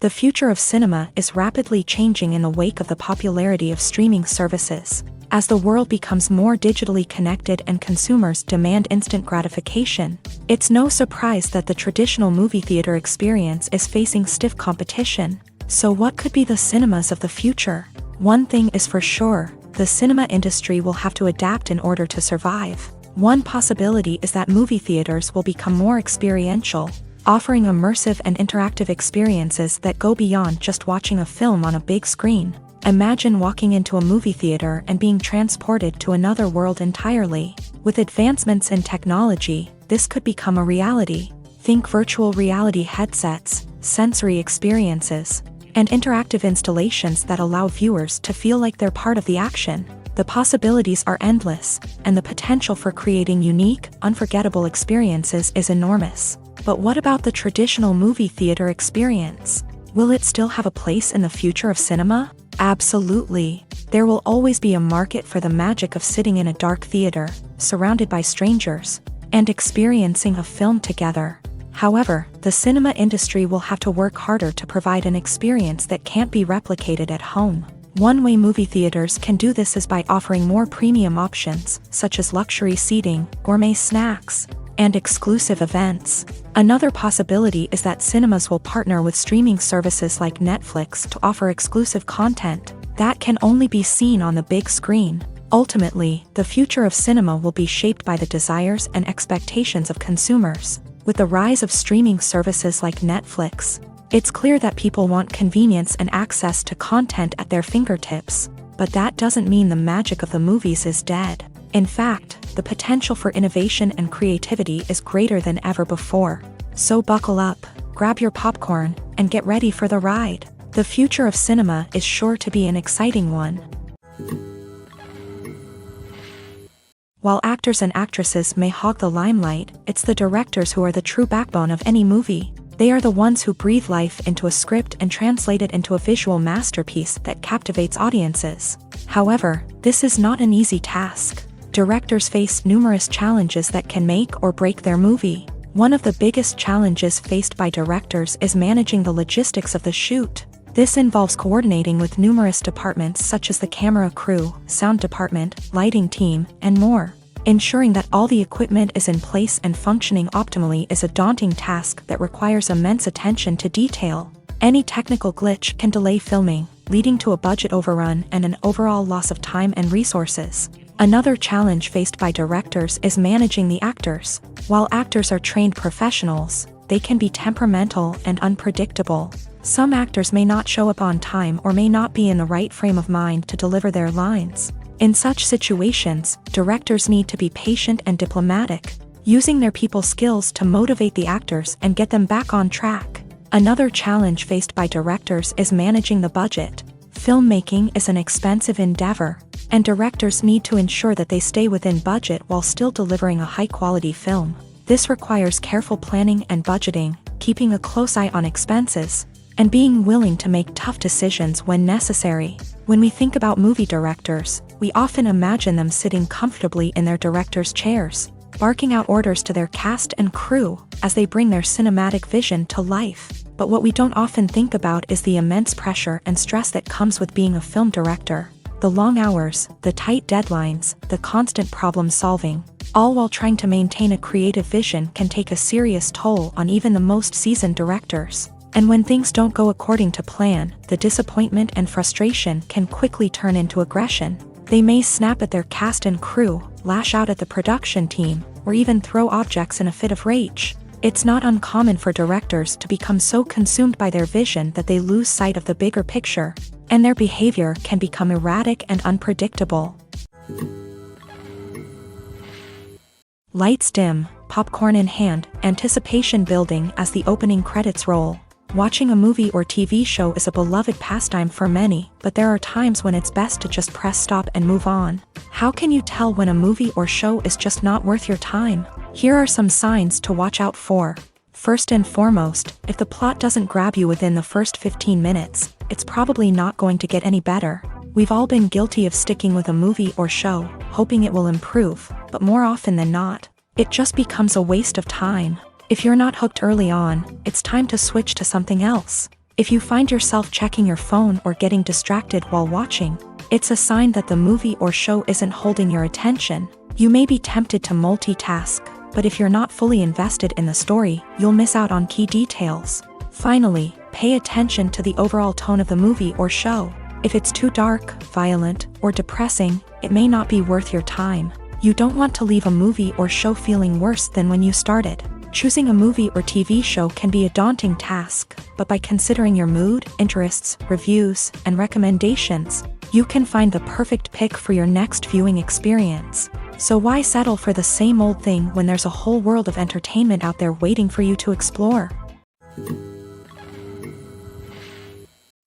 The future of cinema is rapidly changing in the wake of the popularity of streaming services. As the world becomes more digitally connected and consumers demand instant gratification, it's no surprise that the traditional movie theater experience is facing stiff competition. So what could be the cinemas of the future? One thing is for sure, the cinema industry will have to adapt in order to survive. One possibility is that movie theaters will become more experiential, offering immersive and interactive experiences that go beyond just watching a film on a big screen. Imagine walking into a movie theater and being transported to another world entirely. With advancements in technology, this could become a reality. Think virtual reality headsets, sensory experiences, and interactive installations that allow viewers to feel like they're part of the action. The possibilities are endless, and the potential for creating unique, unforgettable experiences is enormous. But what about the traditional movie theater experience? Will it still have a place in the future of cinema? Absolutely. There will always be a market for the magic of sitting in a dark theater, surrounded by strangers, and experiencing a film together. However, the cinema industry will have to work harder to provide an experience that can't be replicated at home. One way movie theaters can do this is by offering more premium options, such as luxury seating, gourmet snacks, and exclusive events. Another possibility is that cinemas will partner with streaming services like Netflix to offer exclusive content that can only be seen on the big screen. Ultimately, the future of cinema will be shaped by the desires and expectations of consumers. With the rise of streaming services like Netflix, it's clear that people want convenience and access to content at their fingertips. But that doesn't mean the magic of the movies is dead. In fact, the potential for innovation and creativity is greater than ever before. So buckle up, grab your popcorn, and get ready for the ride. The future of cinema is sure to be an exciting one. While actors and actresses may hog the limelight, it's the directors who are the true backbone of any movie. They are the ones who breathe life into a script and translate it into a visual masterpiece that captivates audiences. However, this is not an easy task. Directors face numerous challenges that can make or break their movie. One of the biggest challenges faced by directors is managing the logistics of the shoot. This involves coordinating with numerous departments such as the camera crew, sound department, lighting team, and more. Ensuring that all the equipment is in place and functioning optimally is a daunting task that requires immense attention to detail. Any technical glitch can delay filming, leading to a budget overrun and an overall loss of time and resources. Another challenge faced by directors is managing the actors. While actors are trained professionals, they can be temperamental and unpredictable. Some actors may not show up on time or may not be in the right frame of mind to deliver their lines. In such situations, directors need to be patient and diplomatic, using their people skills to motivate the actors and get them back on track. Another challenge faced by directors is managing the budget. Filmmaking is an expensive endeavor, and directors need to ensure that they stay within budget while still delivering a high-quality film. This requires careful planning and budgeting, keeping a close eye on expenses, and being willing to make tough decisions when necessary. When we think about movie directors, we often imagine them sitting comfortably in their director's chairs, barking out orders to their cast and crew as they bring their cinematic vision to life. But what we don't often think about is the immense pressure and stress that comes with being a film director. The long hours, the tight deadlines, the constant problem solving, all while trying to maintain a creative vision can take a serious toll on even the most seasoned directors. And when things don't go according to plan, the disappointment and frustration can quickly turn into aggression. They may snap at their cast and crew, lash out at the production team, or even throw objects in a fit of rage. It's not uncommon for directors to become so consumed by their vision that they lose sight of the bigger picture, and their behavior can become erratic and unpredictable. Lights dim, popcorn in hand, anticipation building as the opening credits roll. Watching a movie or TV show is a beloved pastime for many, but there are times when it's best to just press stop and move on. How can you tell when a movie or show is just not worth your time? Here are some signs to watch out for. First and foremost, if the plot doesn't grab you within the first 15 minutes, it's probably not going to get any better. We've all been guilty of sticking with a movie or show, hoping it will improve, but more often than not, it just becomes a waste of time. If you're not hooked early on, it's time to switch to something else. If you find yourself checking your phone or getting distracted while watching, it's a sign that the movie or show isn't holding your attention. You may be tempted to multitask, but if you're not fully invested in the story, you'll miss out on key details. Finally, pay attention to the overall tone of the movie or show. If it's too dark, violent, or depressing, it may not be worth your time. You don't want to leave a movie or show feeling worse than when you started. Choosing a movie or TV show can be a daunting task, but by considering your mood, interests, reviews, and recommendations, you can find the perfect pick for your next viewing experience. So why settle for the same old thing when there's a whole world of entertainment out there waiting for you to explore?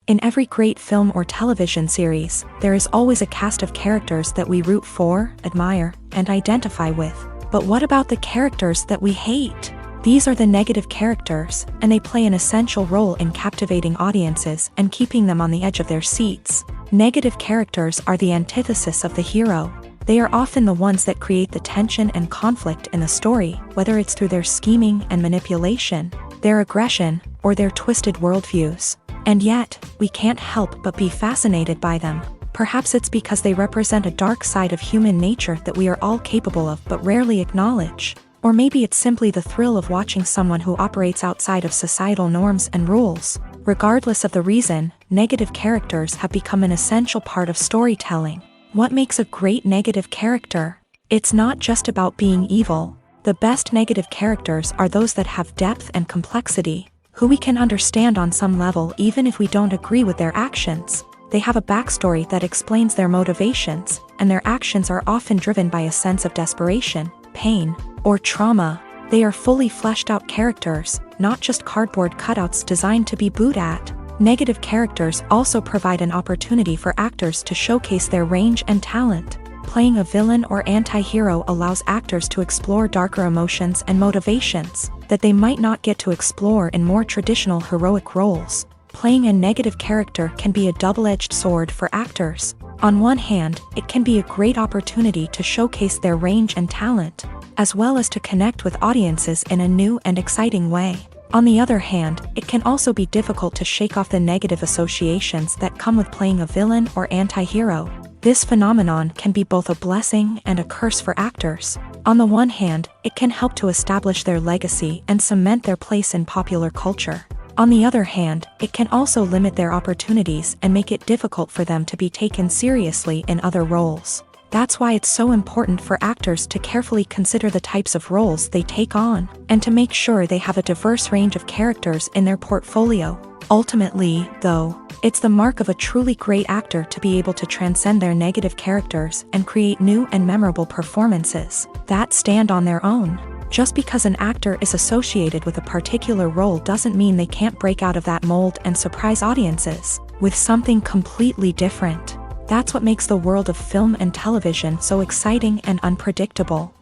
In every great film or television series, there is always a cast of characters that we root for, admire, and identify with. But what about the characters that we hate? These are the negative characters, and they play an essential role in captivating audiences and keeping them on the edge of their seats. Negative characters are the antithesis of the hero. They are often the ones that create the tension and conflict in the story, whether it's through their scheming and manipulation, their aggression, or their twisted worldviews. And yet, we can't help but be fascinated by them. Perhaps it's because they represent a dark side of human nature that we are all capable of but rarely acknowledge. Or maybe it's simply the thrill of watching someone who operates outside of societal norms and rules. Regardless of the reason, negative characters have become an essential part of storytelling. What makes a great negative character? It's not just about being evil. The best negative characters are those that have depth and complexity, who we can understand on some level even if we don't agree with their actions. They have a backstory that explains their motivations, and their actions are often driven by a sense of desperation, pain, or trauma. They are fully fleshed out characters, not just cardboard cutouts designed to be booed at. Negative characters also provide an opportunity for actors to showcase their range and talent. Playing a villain or anti-hero allows actors to explore darker emotions and motivations that they might not get to explore in more traditional heroic roles. Playing a negative character can be a double-edged sword for actors. On one hand, it can be a great opportunity to showcase their range and talent, as well as to connect with audiences in a new and exciting way. On the other hand, it can also be difficult to shake off the negative associations that come with playing a villain or anti-hero. This phenomenon can be both a blessing and a curse for actors. On the one hand, it can help to establish their legacy and cement their place in popular culture. On the other hand, it can also limit their opportunities and make it difficult for them to be taken seriously in other roles. That's why it's so important for actors to carefully consider the types of roles they take on, and to make sure they have a diverse range of characters in their portfolio. Ultimately, though, it's the mark of a truly great actor to be able to transcend their negative characters and create new and memorable performances that stand on their own. Just because an actor is associated with a particular role doesn't mean they can't break out of that mold and surprise audiences with something completely different. That's what makes the world of film and television so exciting and unpredictable.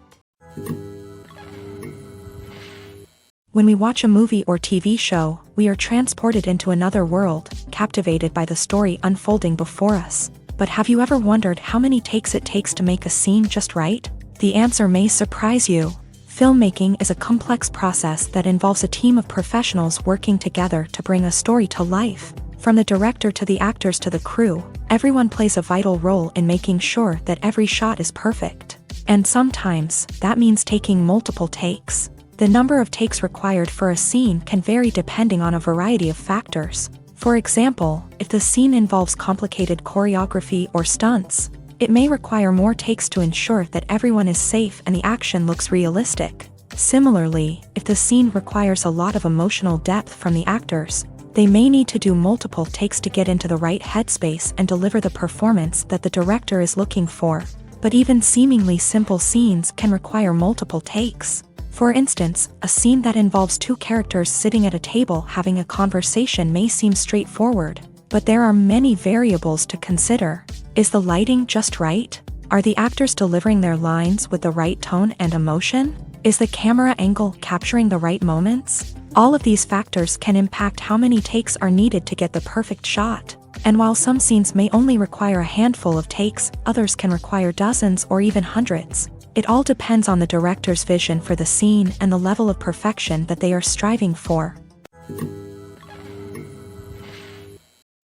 When we watch a movie or TV show, we are transported into another world, captivated by the story unfolding before us. But have you ever wondered how many takes it takes to make a scene just right? The answer may surprise you. Filmmaking is a complex process that involves a team of professionals working together to bring a story to life. From the director to the actors to the crew, everyone plays a vital role in making sure that every shot is perfect. And sometimes, that means taking multiple takes. The number of takes required for a scene can vary depending on a variety of factors. For example, if the scene involves complicated choreography or stunts, it may require more takes to ensure that everyone is safe and the action looks realistic. Similarly, if the scene requires a lot of emotional depth from the actors, they may need to do multiple takes to get into the right headspace and deliver the performance that the director is looking for. But even seemingly simple scenes can require multiple takes. For instance, a scene that involves two characters sitting at a table having a conversation may seem straightforward, but there are many variables to consider. Is the lighting just right? Are the actors delivering their lines with the right tone and emotion? Is the camera angle capturing the right moments? All of these factors can impact how many takes are needed to get the perfect shot. And while some scenes may only require a handful of takes, others can require dozens or even hundreds. It all depends on the director's vision for the scene and the level of perfection that they are striving for.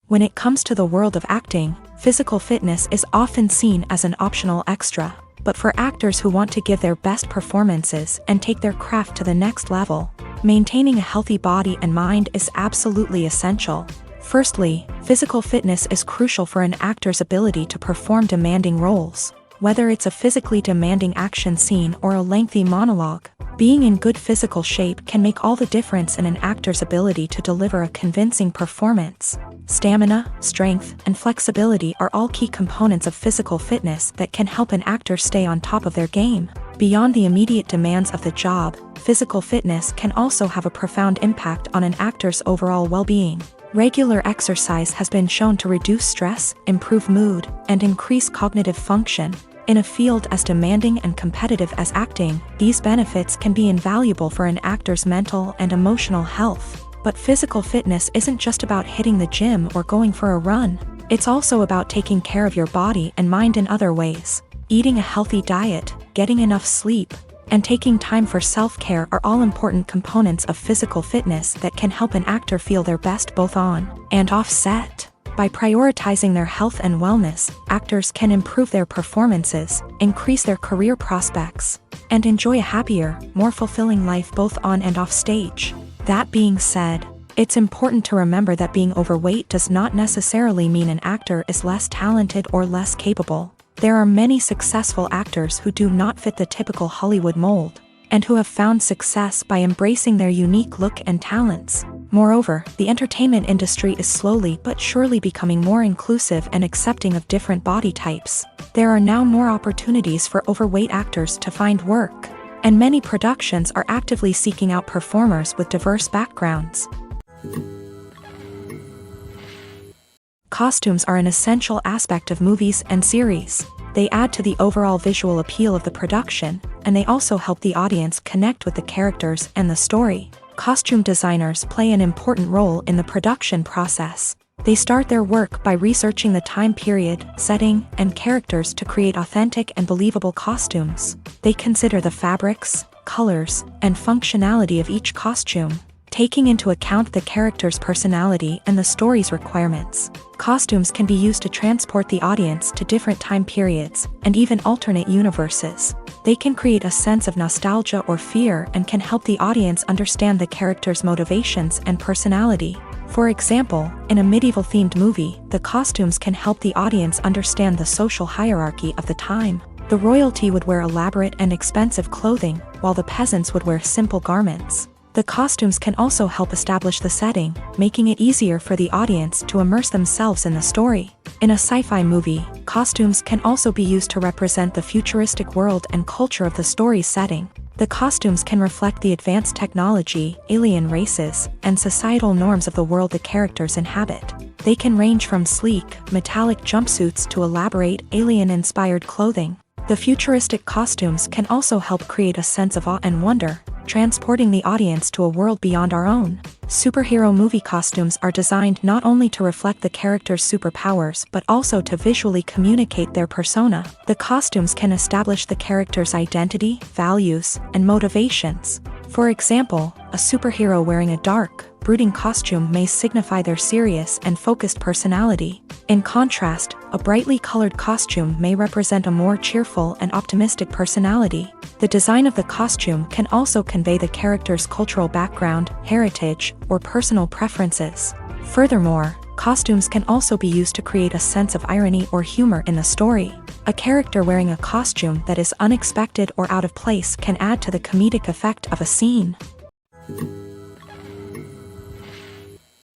When it comes to the world of acting, physical fitness is often seen as an optional extra. But for actors who want to give their best performances and take their craft to the next level, maintaining a healthy body and mind is absolutely essential. Firstly, physical fitness is crucial for an actor's ability to perform demanding roles. Whether it's a physically demanding action scene or a lengthy monologue, being in good physical shape can make all the difference in an actor's ability to deliver a convincing performance. Stamina, strength, and flexibility are all key components of physical fitness that can help an actor stay on top of their game. Beyond the immediate demands of the job, physical fitness can also have a profound impact on an actor's overall well-being. Regular exercise has been shown to reduce stress, improve mood, and increase cognitive function. In a field as demanding and competitive as acting, these benefits can be invaluable for an actor's mental and emotional health. But physical fitness isn't just about hitting the gym or going for a run. It's also about taking care of your body and mind in other ways. Eating a healthy diet, getting enough sleep, and taking time for self-care are all important components of physical fitness that can help an actor feel their best both on and off set. By prioritizing their health and wellness, actors can improve their performances, increase their career prospects, and enjoy a happier, more fulfilling life both on and off stage. That being said, it's important to remember that being overweight does not necessarily mean an actor is less talented or less capable. There are many successful actors who do not fit the typical Hollywood mold, and who have found success by embracing their unique look and talents. Moreover, the entertainment industry is slowly but surely becoming more inclusive and accepting of different body types. There are now more opportunities for overweight actors to find work, and many productions are actively seeking out performers with diverse backgrounds. Costumes are an essential aspect of movies and series. They add to the overall visual appeal of the production, and they also help the audience connect with the characters and the story. Costume designers play an important role in the production process. They start their work by researching the time period, setting, and characters to create authentic and believable costumes. They consider the fabrics, colors, and functionality of each costume, taking into account the character's personality and the story's requirements. Costumes can be used to transport the audience to different time periods and even alternate universes. They can create a sense of nostalgia or fear and can help the audience understand the character's motivations and personality. For example, in a medieval-themed movie, the costumes can help the audience understand the social hierarchy of the time. The royalty would wear elaborate and expensive clothing, while the peasants would wear simple garments. The costumes can also help establish the setting, making it easier for the audience to immerse themselves in the story. In a sci-fi movie, costumes can also be used to represent the futuristic world and culture of the story's setting. The costumes can reflect the advanced technology, alien races, and societal norms of the world the characters inhabit. They can range from sleek, metallic jumpsuits to elaborate, alien-inspired clothing. The futuristic costumes can also help create a sense of awe and wonder, transporting the audience to a world beyond our own. Superhero movie costumes are designed not only to reflect the character's superpowers but also to visually communicate their persona. The costumes can establish the character's identity, values, and motivations. For example, a superhero wearing a dark, brooding costume may signify their serious and focused personality. In contrast, a brightly colored costume may represent a more cheerful and optimistic personality. The design of the costume can also convey the character's cultural background, heritage, or personal preferences. Furthermore, costumes can also be used to create a sense of irony or humor in the story. A character wearing a costume that is unexpected or out of place can add to the comedic effect of a scene.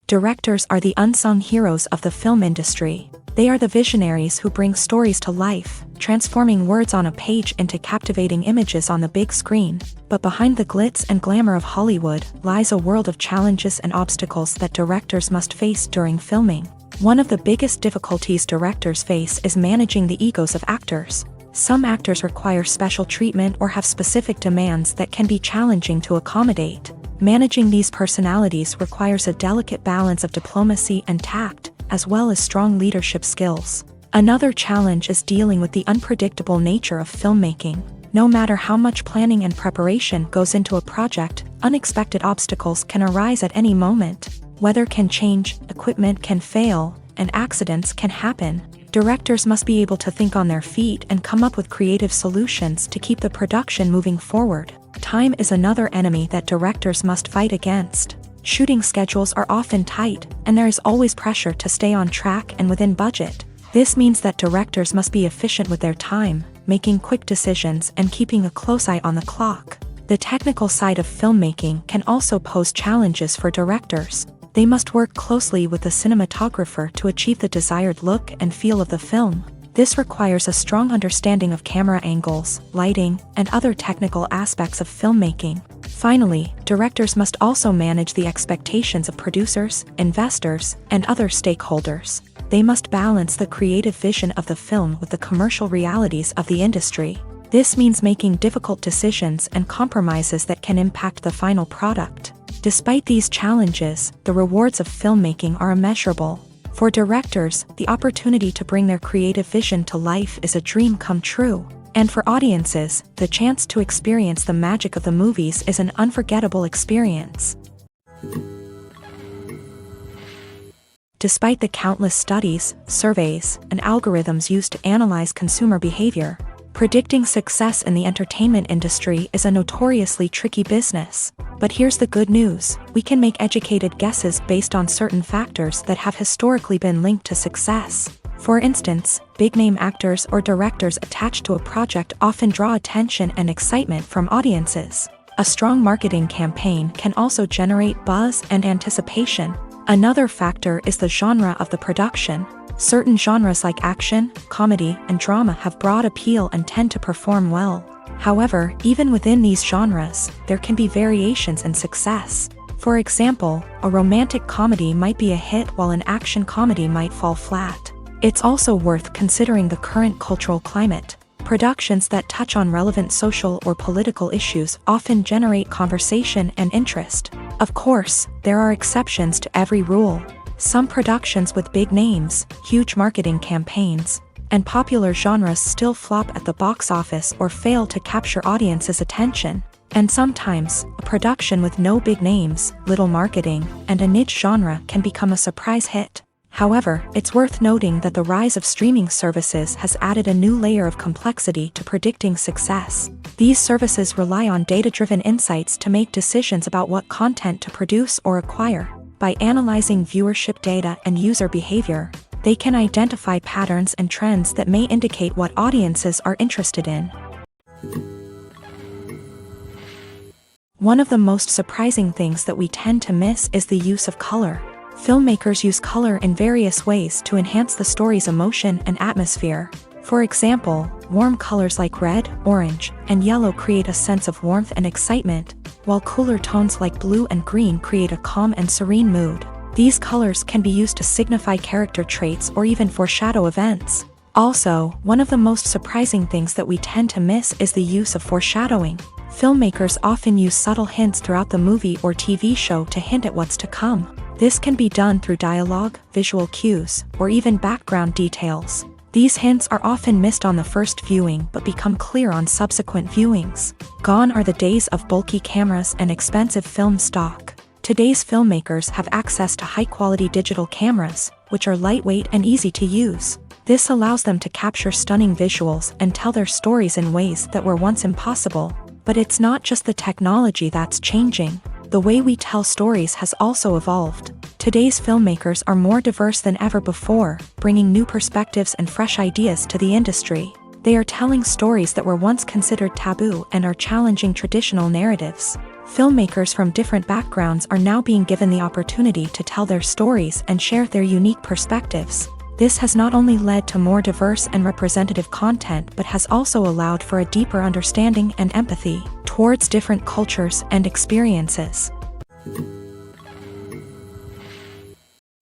Directors are the unsung heroes of the film industry. They are the visionaries who bring stories to life, transforming words on a page into captivating images on the big screen. But behind the glitz and glamour of Hollywood lies a world of challenges and obstacles that directors must face during filming. One of the biggest difficulties directors face is managing the egos of actors. Some actors require special treatment or have specific demands that can be challenging to accommodate. Managing these personalities requires a delicate balance of diplomacy and tact, as well as strong leadership skills. Another challenge is dealing with the unpredictable nature of filmmaking. No matter how much planning and preparation goes into a project, unexpected obstacles can arise at any moment. Weather can change, equipment can fail, and accidents can happen. Directors must be able to think on their feet and come up with creative solutions to keep the production moving forward. Time is another enemy that directors must fight against. Shooting schedules are often tight, and there is always pressure to stay on track and within budget. This means that directors must be efficient with their time, making quick decisions and keeping a close eye on the clock. The technical side of filmmaking can also pose challenges for directors. They must work closely with the cinematographer to achieve the desired look and feel of the film. This requires a strong understanding of camera angles, lighting, and other technical aspects of filmmaking. Finally, directors must also manage the expectations of producers, investors, and other stakeholders. They must balance the creative vision of the film with the commercial realities of the industry. This means making difficult decisions and compromises that can impact the final product. Despite these challenges, the rewards of filmmaking are immeasurable. For directors, the opportunity to bring their creative vision to life is a dream come true. And for audiences, the chance to experience the magic of the movies is an unforgettable experience. Despite the countless studies, surveys, and algorithms used to analyze consumer behavior, predicting success in the entertainment industry is a notoriously tricky business. But here's the good news: we can make educated guesses based on certain factors that have historically been linked to success. For instance, big-name actors or directors attached to a project often draw attention and excitement from audiences. A strong marketing campaign can also generate buzz and anticipation. Another factor is the genre of the production. Certain genres like action, comedy, and drama have broad appeal and tend to perform well. However, even within these genres, there can be variations in success. For example, a romantic comedy might be a hit while an action comedy might fall flat. It's also worth considering the current cultural climate. Productions that touch on relevant social or political issues often generate conversation and interest. Of course, there are exceptions to every rule. Some productions with big names, huge marketing campaigns, and popular genres still flop at the box office or fail to capture audiences' attention. And sometimes, a production with no big names, little marketing, and a niche genre can become a surprise hit. However, it's worth noting that the rise of streaming services has added a new layer of complexity to predicting success. These services rely on data-driven insights to make decisions about what content to produce or acquire. By analyzing viewership data and user behavior, they can identify patterns and trends that may indicate what audiences are interested in. One of the most surprising things that we tend to miss is the use of color. Filmmakers use color in various ways to enhance the story's emotion and atmosphere. For example, warm colors like red, orange, and yellow create a sense of warmth and excitement, while cooler tones like blue and green create a calm and serene mood. These colors can be used to signify character traits or even foreshadow events. Also, one of the most surprising things that we tend to miss is the use of foreshadowing. Filmmakers often use subtle hints throughout the movie or TV show to hint at what's to come. This can be done through dialogue, visual cues, or even background details. These hints are often missed on the first viewing but become clear on subsequent viewings. Gone are the days of bulky cameras and expensive film stock. Today's filmmakers have access to high-quality digital cameras, which are lightweight and easy to use. This allows them to capture stunning visuals and tell their stories in ways that were once impossible. But it's not just the technology that's changing. The way we tell stories has also evolved. Today's filmmakers are more diverse than ever before, bringing new perspectives and fresh ideas to the industry. They are telling stories that were once considered taboo and are challenging traditional narratives. Filmmakers from different backgrounds are now being given the opportunity to tell their stories and share their unique perspectives. This has not only led to more diverse and representative content but has also allowed for a deeper understanding and empathy towards different cultures and experiences.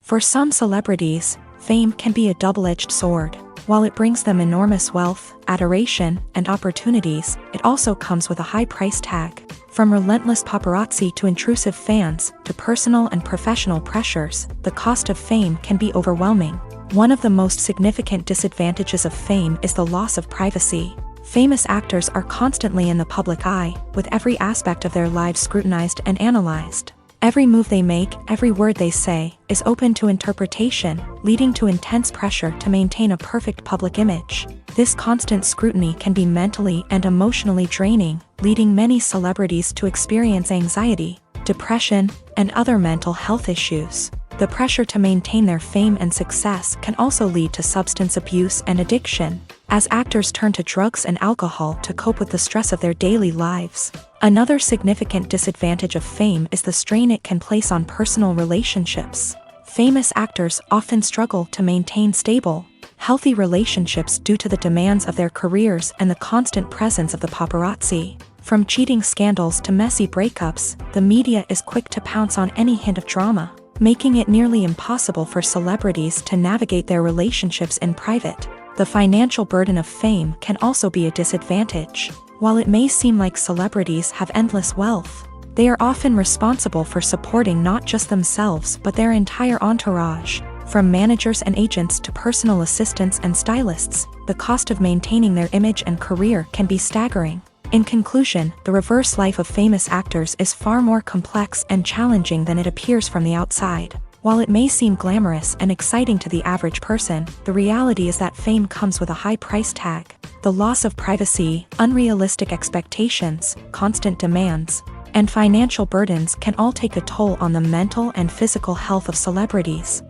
For some celebrities, fame can be a double-edged sword. While it brings them enormous wealth, adoration, and opportunities, it also comes with a high price tag. From relentless paparazzi to intrusive fans, to personal and professional pressures, the cost of fame can be overwhelming. One of the most significant disadvantages of fame is the loss of privacy. Famous actors are constantly in the public eye, with every aspect of their lives scrutinized and analyzed. Every move they make, every word they say, is open to interpretation, leading to intense pressure to maintain a perfect public image. This constant scrutiny can be mentally and emotionally draining, leading many celebrities to experience anxiety, depression, and other mental health issues. The pressure to maintain their fame and success can also lead to substance abuse and addiction, as actors turn to drugs and alcohol to cope with the stress of their daily lives. Another significant disadvantage of fame is the strain it can place on personal relationships. Famous actors often struggle to maintain stable, healthy relationships due to the demands of their careers and the constant presence of the paparazzi. From cheating scandals to messy breakups, the media is quick to pounce on any hint of drama, making it nearly impossible for celebrities to navigate their relationships in private. The financial burden of fame can also be a disadvantage. While it may seem like celebrities have endless wealth, they are often responsible for supporting not just themselves but their entire entourage. From managers and agents to personal assistants and stylists, the cost of maintaining their image and career can be staggering. In conclusion, the reverse life of famous actors is far more complex and challenging than it appears from the outside. While it may seem glamorous and exciting to the average person, the reality is that fame comes with a high price tag. The loss of privacy, unrealistic expectations, constant demands, and financial burdens can all take a toll on the mental and physical health of celebrities.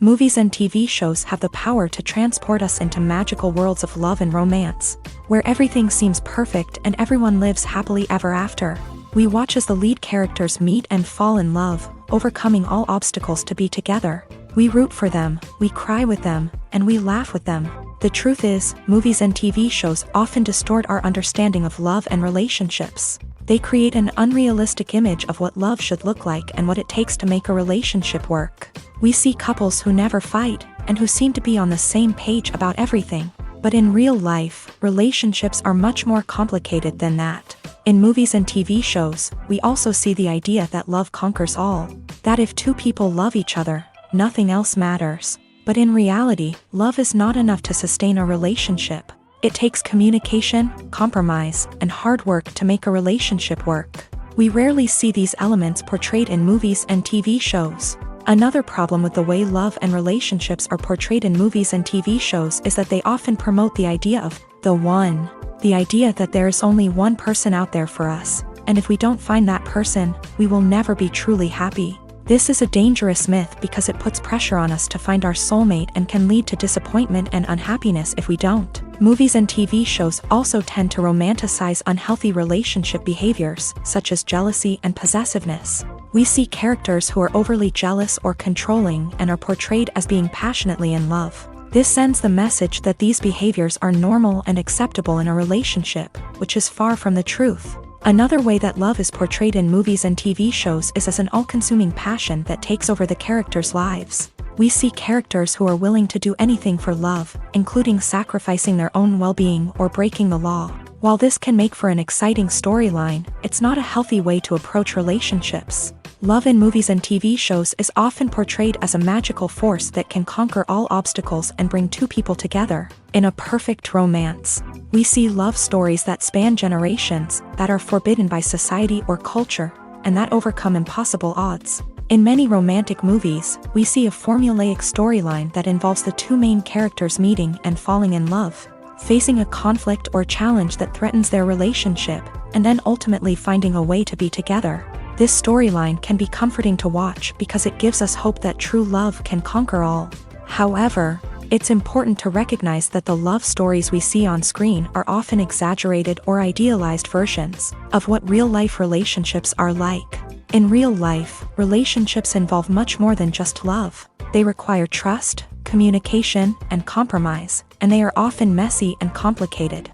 Movies and TV shows have the power to transport us into magical worlds of love and romance, where everything seems perfect and everyone lives happily ever after. We watch as the lead characters meet and fall in love, overcoming all obstacles to be together. We root for them, we cry with them, and we laugh with them. The truth is, movies and TV shows often distort our understanding of love and relationships. They create an unrealistic image of what love should look like and what it takes to make a relationship work. We see couples who never fight, and who seem to be on the same page about everything. But in real life, relationships are much more complicated than that. In movies and TV shows, we also see the idea that love conquers all. That if two people love each other, nothing else matters. But in reality, love is not enough to sustain a relationship. It takes communication, compromise, and hard work to make a relationship work. We rarely see these elements portrayed in movies and TV shows. Another problem with the way love and relationships are portrayed in movies and TV shows is that they often promote the idea of the one. The idea that there is only one person out there for us, and if we don't find that person, we will never be truly happy. This is a dangerous myth because it puts pressure on us to find our soulmate and can lead to disappointment and unhappiness if we don't. Movies and TV shows also tend to romanticize unhealthy relationship behaviors, such as jealousy and possessiveness. We see characters who are overly jealous or controlling and are portrayed as being passionately in love. This sends the message that these behaviors are normal and acceptable in a relationship, which is far from the truth. Another way that love is portrayed in movies and TV shows is as an all-consuming passion that takes over the characters' lives. We see characters who are willing to do anything for love, including sacrificing their own well-being or breaking the law. While this can make for an exciting storyline, it's not a healthy way to approach relationships. Love in movies and TV shows is often portrayed as a magical force that can conquer all obstacles and bring two people together. In a perfect romance, we see love stories that span generations, that are forbidden by society or culture, and that overcome impossible odds. In many romantic movies, we see a formulaic storyline that involves the two main characters meeting and falling in love, facing a conflict or challenge that threatens their relationship, and then ultimately finding a way to be together. This storyline can be comforting to watch because it gives us hope that true love can conquer all. However, it's important to recognize that the love stories we see on screen are often exaggerated or idealized versions of what real-life relationships are like. In real life, relationships involve much more than just love. They require trust, communication, and compromise, and they are often messy and complicated.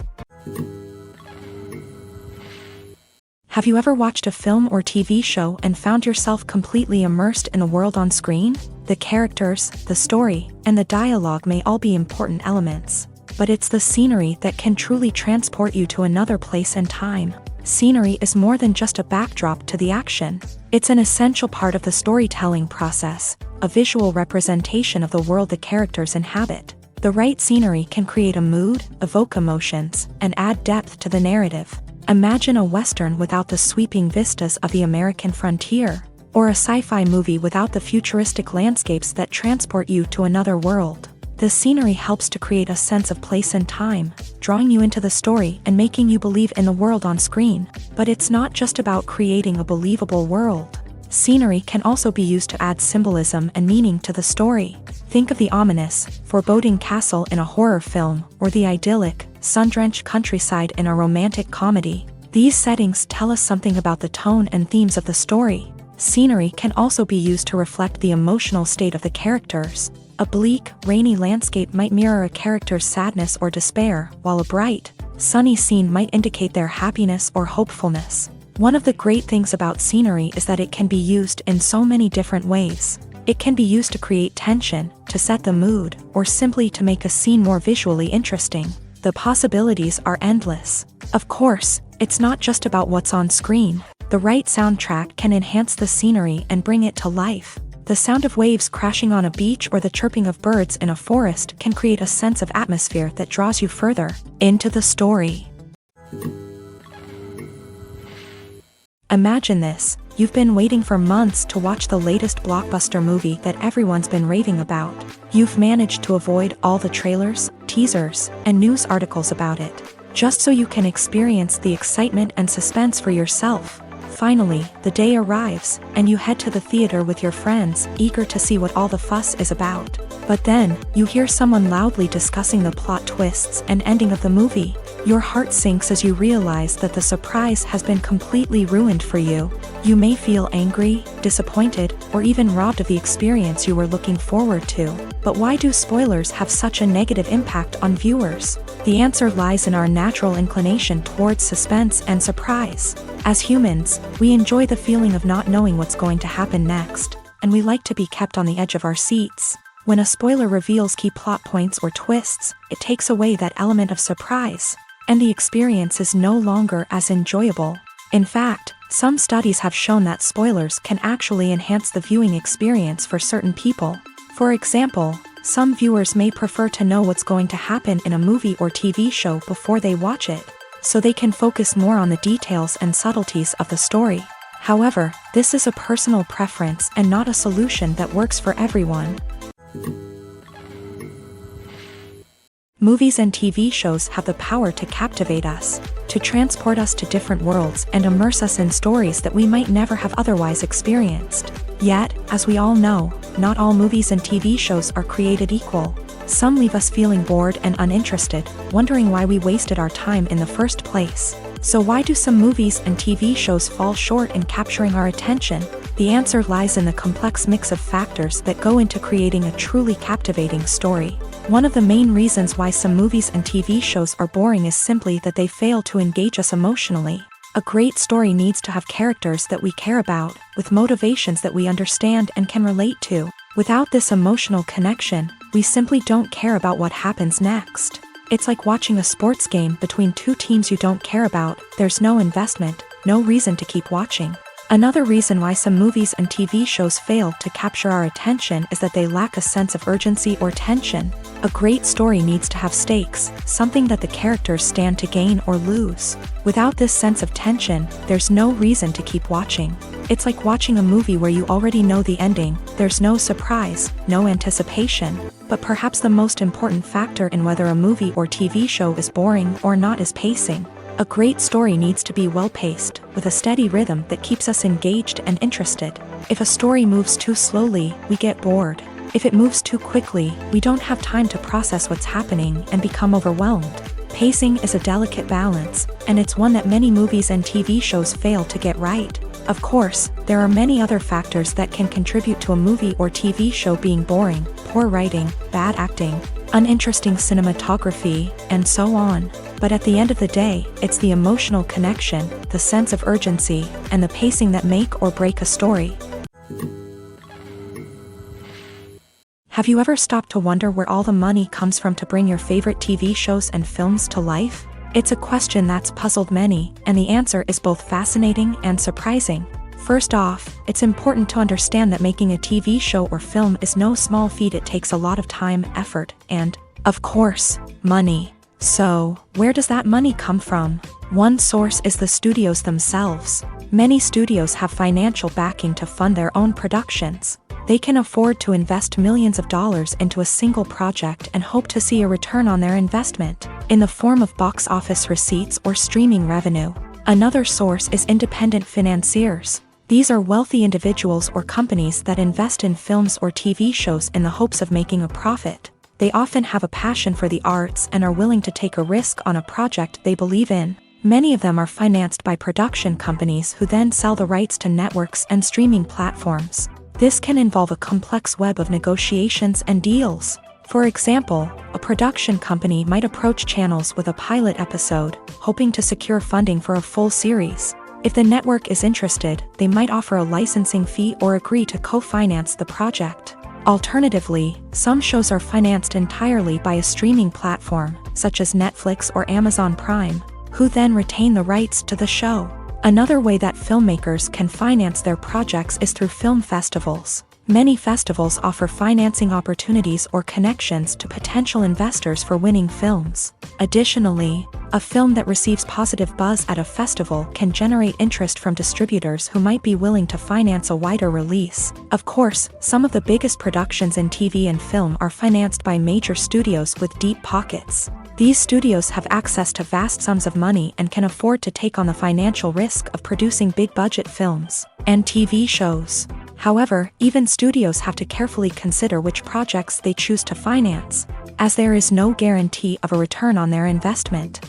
Have you ever watched a film or TV show and found yourself completely immersed in the world on screen? The characters, the story, and the dialogue may all be important elements, but it's the scenery that can truly transport you to another place and time. Scenery is more than just a backdrop to the action. It's an essential part of the storytelling process, a visual representation of the world the characters inhabit. The right scenery can create a mood, evoke emotions, and add depth to the narrative. Imagine a Western without the sweeping vistas of the American frontier, or a sci-fi movie without the futuristic landscapes that transport you to another world. The scenery helps to create a sense of place and time, drawing you into the story and making you believe in the world on screen. But it's not just about creating a believable world. Scenery can also be used to add symbolism and meaning to the story. Think of the ominous, foreboding castle in a horror film, or the idyllic, sun-drenched countryside in a romantic comedy. These settings tell us something about the tone and themes of the story. Scenery can also be used to reflect the emotional state of the characters. A bleak, rainy landscape might mirror a character's sadness or despair, while a bright, sunny scene might indicate their happiness or hopefulness. One of the great things about scenery is that it can be used in so many different ways. It can be used to create tension, to set the mood, or simply to make a scene more visually interesting. The possibilities are endless. Of course, it's not just about what's on screen. The right soundtrack can enhance the scenery and bring it to life. The sound of waves crashing on a beach or the chirping of birds in a forest can create a sense of atmosphere that draws you further into the story. Imagine this. You've been waiting for months to watch the latest blockbuster movie that everyone's been raving about. You've managed to avoid all the trailers, teasers, and news articles about it, just so you can experience the excitement and suspense for yourself. Finally, the day arrives, and you head to the theater with your friends, eager to see what all the fuss is about. But then, you hear someone loudly discussing the plot twists and ending of the movie. Your heart sinks as you realize that the surprise has been completely ruined for you. You may feel angry, disappointed, or even robbed of the experience you were looking forward to. But why do spoilers have such a negative impact on viewers? The answer lies in our natural inclination towards suspense and surprise. As humans, we enjoy the feeling of not knowing what's going to happen next, and we like to be kept on the edge of our seats. When a spoiler reveals key plot points or twists, it takes away that element of surprise, and the experience is no longer as enjoyable. In fact, some studies have shown that spoilers can actually enhance the viewing experience for certain people. For example, Some viewers may prefer to know what's going to happen in a movie or TV show before they watch it, so they can focus more on the details and subtleties of the story. However, this is a personal preference and not a solution that works for everyone. Movies and TV shows have the power to captivate us, to transport us to different worlds and immerse us in stories that we might never have otherwise experienced. Yet, as we all know, not all movies and TV shows are created equal. Some leave us feeling bored and uninterested, wondering why we wasted our time in the first place. So why do some movies and TV shows fall short in capturing our attention? The answer lies in the complex mix of factors that go into creating a truly captivating story. One of the main reasons why some movies and TV shows are boring is simply that they fail to engage us emotionally. A great story needs to have characters that we care about, with motivations that we understand and can relate to. Without this emotional connection, we simply don't care about what happens next. It's like watching a sports game between two teams you don't care about. There's no investment, no reason to keep watching. Another reason why some movies and TV shows fail to capture our attention is that they lack a sense of urgency or tension. A great story needs to have stakes, something that the characters stand to gain or lose. Without this sense of tension, there's no reason to keep watching. It's like watching a movie where you already know the ending. There's no surprise, no anticipation. But perhaps the most important factor in whether a movie or TV show is boring or not is pacing. A great story needs to be well-paced, with a steady rhythm that keeps us engaged and interested. If a story moves too slowly, we get bored. If it moves too quickly, we don't have time to process what's happening and become overwhelmed. Pacing is a delicate balance, and it's one that many movies and TV shows fail to get right. Of course, there are many other factors that can contribute to a movie or TV show being boring: poor writing, bad acting, uninteresting cinematography, and so on. But at the end of the day, it's the emotional connection, the sense of urgency, and the pacing that make or break a story. Have you ever stopped to wonder where all the money comes from to bring your favorite TV shows and films to life? It's a question that's puzzled many, and the answer is both fascinating and surprising. First off, it's important to understand that making a TV show or film is no small feat. It takes a lot of time, effort, and, of course, money. So, where does that money come from? One source is the studios themselves. Many studios have financial backing to fund their own productions. They can afford to invest millions of dollars into a single project and hope to see a return on their investment, in the form of box office receipts or streaming revenue. Another source is independent financiers. These are wealthy individuals or companies that invest in films or TV shows in the hopes of making a profit. They often have a passion for the arts and are willing to take a risk on a project they believe in. Many of them are financed by production companies who then sell the rights to networks and streaming platforms. This can involve a complex web of negotiations and deals. For example, a production company might approach channels with a pilot episode, hoping to secure funding for a full series. If the network is interested, they might offer a licensing fee or agree to co-finance the project. Alternatively, some shows are financed entirely by a streaming platform, such as Netflix or Amazon Prime, who then retain the rights to the show. Another way that filmmakers can finance their projects is through film festivals. Many festivals offer financing opportunities or connections to potential investors for winning films. Additionally, a film that receives positive buzz at a festival can generate interest from distributors who might be willing to finance a wider release. Of course, some of the biggest productions in TV and film are financed by major studios with deep pockets. These studios have access to vast sums of money and can afford to take on the financial risk of producing big-budget films and TV shows. However, even studios have to carefully consider which projects they choose to finance, as there is no guarantee of a return on their investment.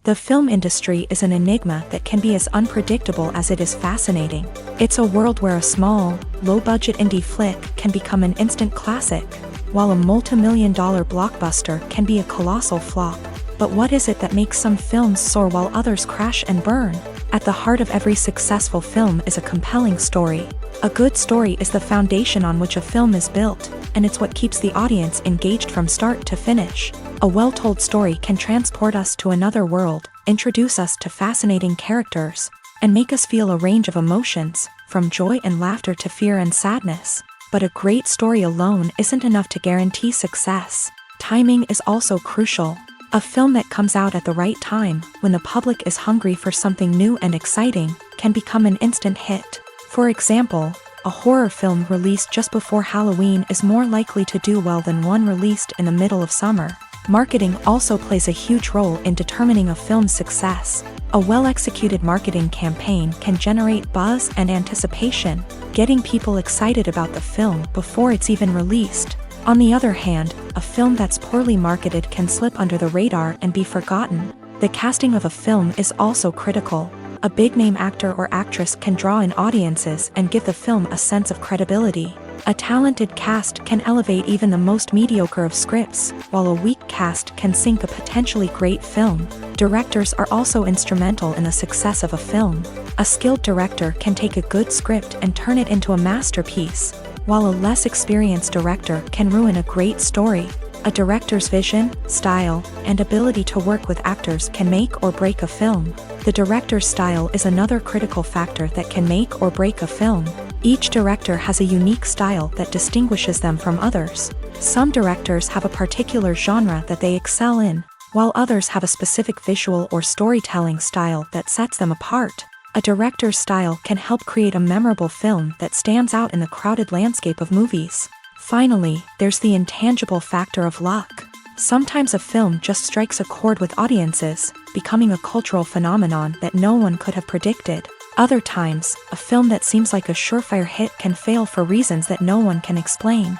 The film industry is an enigma that can be as unpredictable as it is fascinating. It's a world where a small, low-budget indie flick can become an instant classic, while a multi-million-dollar blockbuster can be a colossal flop. But what is it that makes some films soar while others crash and burn? At the heart of every successful film is a compelling story. A good story is the foundation on which a film is built, and it's what keeps the audience engaged from start to finish. A well-told story can transport us to another world, introduce us to fascinating characters, and make us feel a range of emotions, from joy and laughter to fear and sadness. But a great story alone isn't enough to guarantee success. Timing is also crucial. A film that comes out at the right time, when the public is hungry for something new and exciting, can become an instant hit. For example, a horror film released just before Halloween is more likely to do well than one released in the middle of summer. Marketing also plays a huge role in determining a film's success. A well-executed marketing campaign can generate buzz and anticipation, getting people excited about the film before it's even released. On the other hand, a film that's poorly marketed can slip under the radar and be forgotten. The casting of a film is also critical. A big-name actor or actress can draw in audiences and give the film a sense of credibility. A talented cast can elevate even the most mediocre of scripts, while a weak cast can sink a potentially great film. Directors are also instrumental in the success of a film. A skilled director can take a good script and turn it into a masterpiece, while a less experienced director can ruin a great story. A director's vision, style, and ability to work with actors can make or break a film. The director's style is another critical factor that can make or break a film. Each director has a unique style that distinguishes them from others. Some directors have a particular genre that they excel in, while others have a specific visual or storytelling style that sets them apart. A director's style can help create a memorable film that stands out in the crowded landscape of movies. Finally, there's the intangible factor of luck. Sometimes a film just strikes a chord with audiences, becoming a cultural phenomenon that no one could have predicted. Other times, a film that seems like a surefire hit can fail for reasons that no one can explain.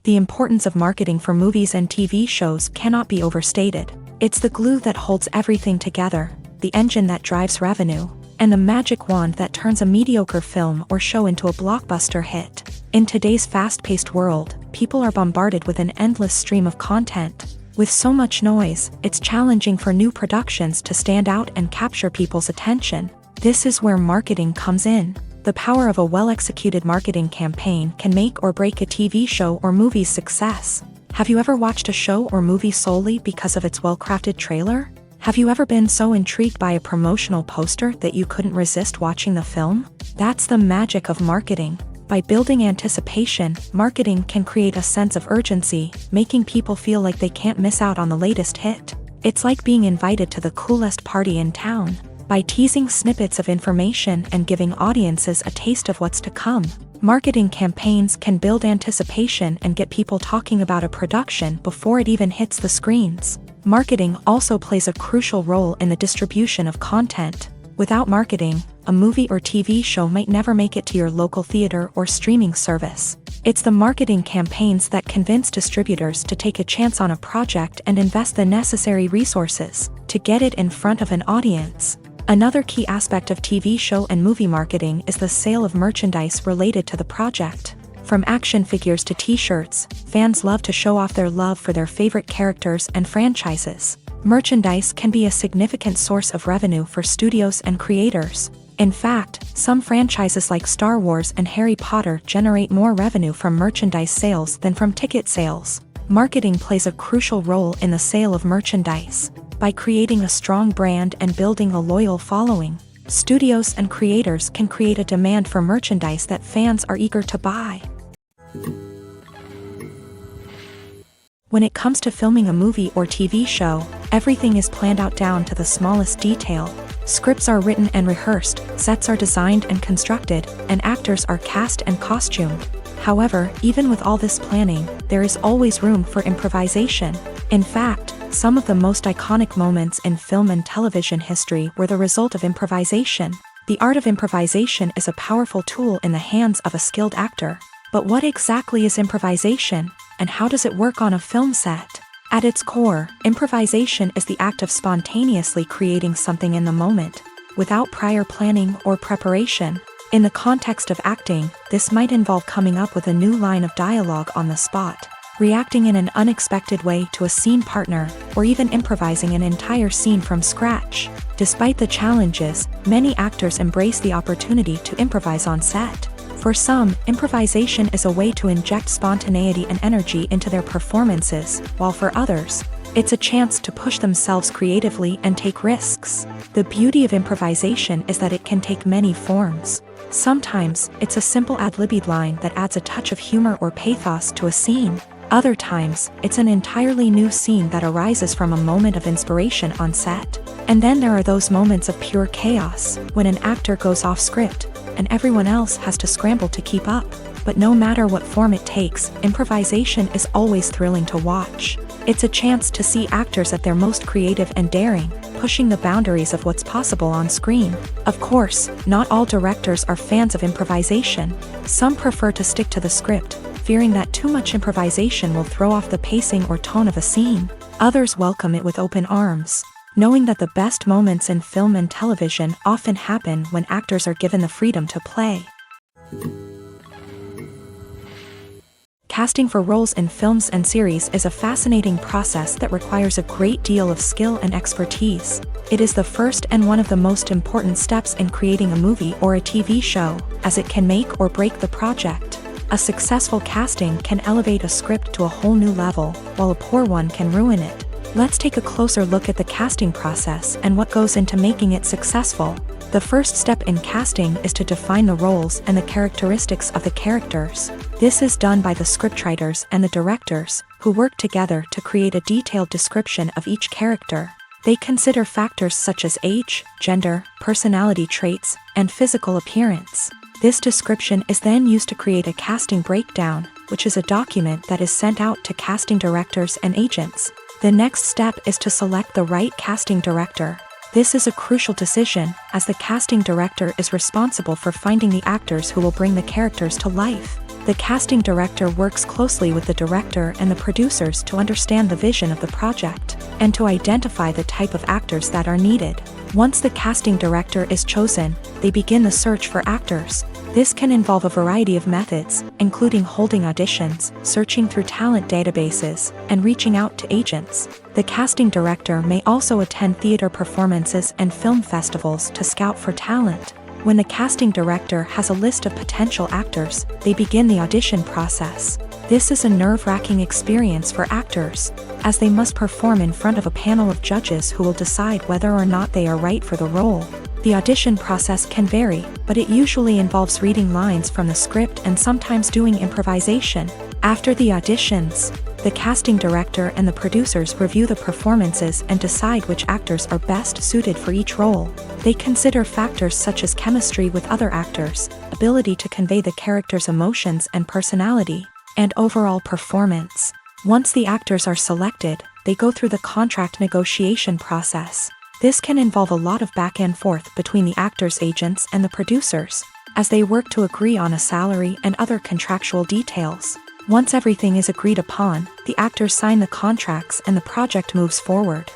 The importance of marketing for movies and TV shows cannot be overstated. It's the glue that holds everything together, the engine that drives revenue, and the magic wand that turns a mediocre film or show into a blockbuster hit. In today's fast-paced world, people are bombarded with an endless stream of content. With so much noise, it's challenging for new productions to stand out and capture people's attention. This is where marketing comes in. The power of a well-executed marketing campaign can make or break a TV show or movie's success. Have you ever watched a show or movie solely because of its well-crafted trailer? Have you ever been so intrigued by a promotional poster that you couldn't resist watching the film? That's the magic of marketing. By building anticipation, marketing can create a sense of urgency, making people feel like they can't miss out on the latest hit. It's like being invited to the coolest party in town. By teasing snippets of information and giving audiences a taste of what's to come, marketing campaigns can build anticipation and get people talking about a production before it even hits the screens. Marketing also plays a crucial role in the distribution of content. Without marketing, a movie or TV show might never make it to your local theater or streaming service. It's the marketing campaigns that convince distributors to take a chance on a project and invest the necessary resources to get it in front of an audience. Another key aspect of TV show and movie marketing is the sale of merchandise related to the project. From action figures to t-shirts, fans love to show off their love for their favorite characters and franchises. Merchandise can be a significant source of revenue for studios and creators. In fact, some franchises like Star Wars and Harry Potter generate more revenue from merchandise sales than from ticket sales. Marketing plays a crucial role in the sale of merchandise. By creating a strong brand and building a loyal following, studios and creators can create a demand for merchandise that fans are eager to buy. When it comes to filming a movie or TV show, everything is planned out down to the smallest detail. Scripts are written and rehearsed, sets are designed and constructed, and actors are cast and costumed. However, even with all this planning, there is always room for improvisation. In fact, some of the most iconic moments in film and television history were the result of improvisation. The art of improvisation is a powerful tool in the hands of a skilled actor. But what exactly is improvisation, and how does it work on a film set? At its core, improvisation is the act of spontaneously creating something in the moment, without prior planning or preparation. In the context of acting, this might involve coming up with a new line of dialogue on the spot, reacting in an unexpected way to a scene partner, or even improvising an entire scene from scratch. Despite the challenges, many actors embrace the opportunity to improvise on set. For some, improvisation is a way to inject spontaneity and energy into their performances, while for others, It's a chance to push themselves creatively and take risks. The beauty of improvisation is that it can take many forms. Sometimes, it's a simple ad-libbed line that adds a touch of humor or pathos to a scene. Other times, it's an entirely new scene that arises from a moment of inspiration on set. And then there are those moments of pure chaos, when an actor goes off script, and everyone else has to scramble to keep up. But no matter what form it takes, improvisation is always thrilling to watch. It's a chance to see actors at their most creative and daring, pushing the boundaries of what's possible on screen. Of course, not all directors are fans of improvisation. Some prefer to stick to the script, fearing that too much improvisation will throw off the pacing or tone of a scene. Others welcome it with open arms, knowing that the best moments in film and television often happen when actors are given the freedom to play. Casting for roles in films and series is a fascinating process that requires a great deal of skill and expertise. It is the first and one of the most important steps in creating a movie or a TV show, as it can make or break the project. A successful casting can elevate a script to a whole new level, while a poor one can ruin it. Let's take a closer look at the casting process and what goes into making it successful. The first step in casting is to define the roles and the characteristics of the characters. This is done by the scriptwriters and the directors, who work together to create a detailed description of each character. They consider factors such as age, gender, personality traits, and physical appearance. This description is then used to create a casting breakdown, which is a document that is sent out to casting directors and agents. The next step is to select the right casting director. This is a crucial decision, as the casting director is responsible for finding the actors who will bring the characters to life. The casting director works closely with the director and the producers to understand the vision of the project, and to identify the type of actors that are needed. Once the casting director is chosen, they begin the search for actors. This can involve a variety of methods, including holding auditions, searching through talent databases, and reaching out to agents. The casting director may also attend theater performances and film festivals to scout for talent. When the casting director has a list of potential actors, they begin the audition process. This is a nerve-wracking experience for actors, as they must perform in front of a panel of judges who will decide whether or not they are right for the role. The audition process can vary, but it usually involves reading lines from the script and sometimes doing improvisation. After the auditions, the casting director and the producers review the performances and decide which actors are best suited for each role. They consider factors such as chemistry with other actors, ability to convey the character's emotions and personality, and overall performance. Once the actors are selected, they go through the contract negotiation process. This can involve a lot of back and forth between the actors' agents and the producers, as they work to agree on a salary and other contractual details. Once everything is agreed upon, the actors sign the contracts and the project moves forward.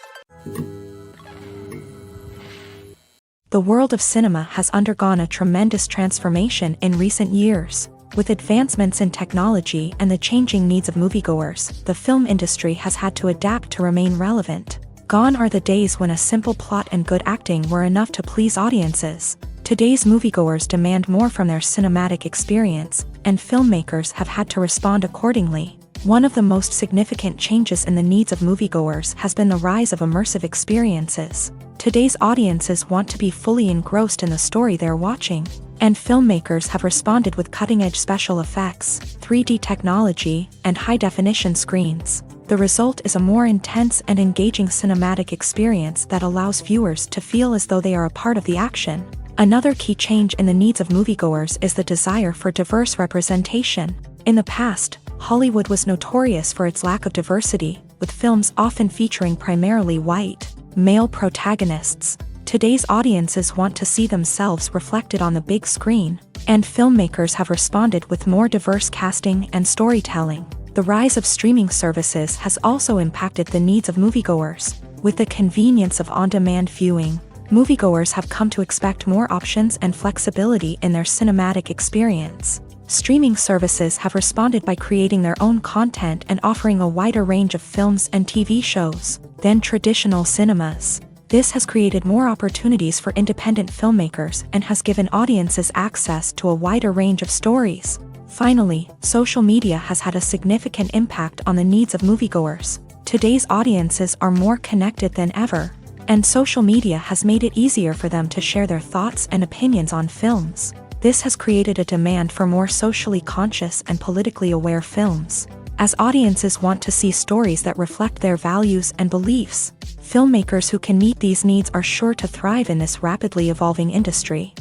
The world of cinema has undergone a tremendous transformation in recent years. With advancements in technology and the changing needs of moviegoers, the film industry has had to adapt to remain relevant. Gone are the days when a simple plot and good acting were enough to please audiences. Today's moviegoers demand more from their cinematic experience, and filmmakers have had to respond accordingly. One of the most significant changes in the needs of moviegoers has been the rise of immersive experiences. Today's audiences want to be fully engrossed in the story they're watching, and filmmakers have responded with cutting-edge special effects, 3D technology, and high-definition screens. The result is a more intense and engaging cinematic experience that allows viewers to feel as though they are a part of the action. Another key change in the needs of moviegoers is the desire for diverse representation. In the past, Hollywood was notorious for its lack of diversity, with films often featuring primarily white, male protagonists. Today's audiences want to see themselves reflected on the big screen, and filmmakers have responded with more diverse casting and storytelling. The rise of streaming services has also impacted the needs of moviegoers. With the convenience of on-demand viewing, moviegoers have come to expect more options and flexibility in their cinematic experience. Streaming services have responded by creating their own content and offering a wider range of films and TV shows than traditional cinemas. This has created more opportunities for independent filmmakers and has given audiences access to a wider range of stories. Finally, social media has had a significant impact on the needs of moviegoers. Today's audiences are more connected than ever, and social media has made it easier for them to share their thoughts and opinions on films. This has created a demand for more socially conscious and politically aware films. As audiences want to see stories that reflect their values and beliefs, filmmakers who can meet these needs are sure to thrive in this rapidly evolving industry.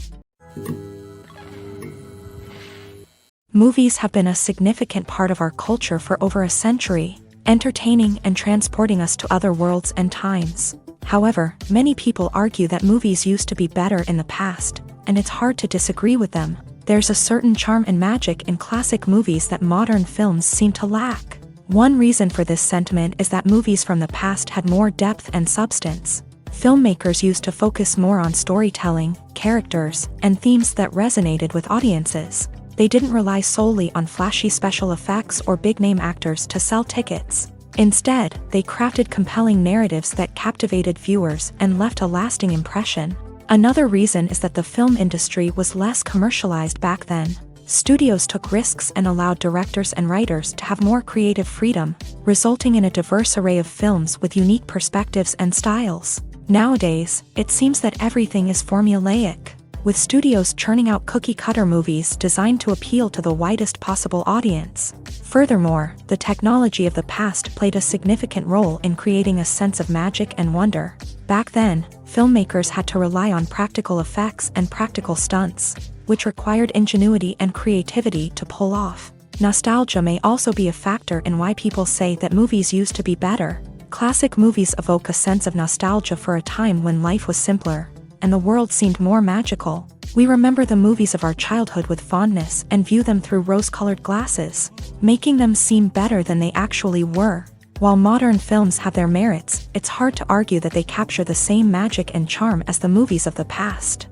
Movies have been a significant part of our culture for over a century, entertaining and transporting us to other worlds and times. However, many people argue that movies used to be better in the past, and it's hard to disagree with them. There's a certain charm and magic in classic movies that modern films seem to lack. One reason for this sentiment is that movies from the past had more depth and substance. Filmmakers used to focus more on storytelling, characters, and themes that resonated with audiences. They didn't rely solely on flashy special effects or big-name actors to sell tickets. Instead, they crafted compelling narratives that captivated viewers and left a lasting impression. Another reason is that the film industry was less commercialized back then. Studios took risks and allowed directors and writers to have more creative freedom, resulting in a diverse array of films with unique perspectives and styles. Nowadays, it seems that everything is formulaic, with studios churning out cookie-cutter movies designed to appeal to the widest possible audience. Furthermore, the technology of the past played a significant role in creating a sense of magic and wonder. Back then, filmmakers had to rely on practical effects and practical stunts, which required ingenuity and creativity to pull off. Nostalgia may also be a factor in why people say that movies used to be better. Classic movies evoke a sense of nostalgia for a time when life was simpler, and the world seemed more magical. We remember the movies of our childhood with fondness and view them through rose-colored glasses, making them seem better than they actually were. While modern films have their merits, it's hard to argue that they capture the same magic and charm as the movies of the past.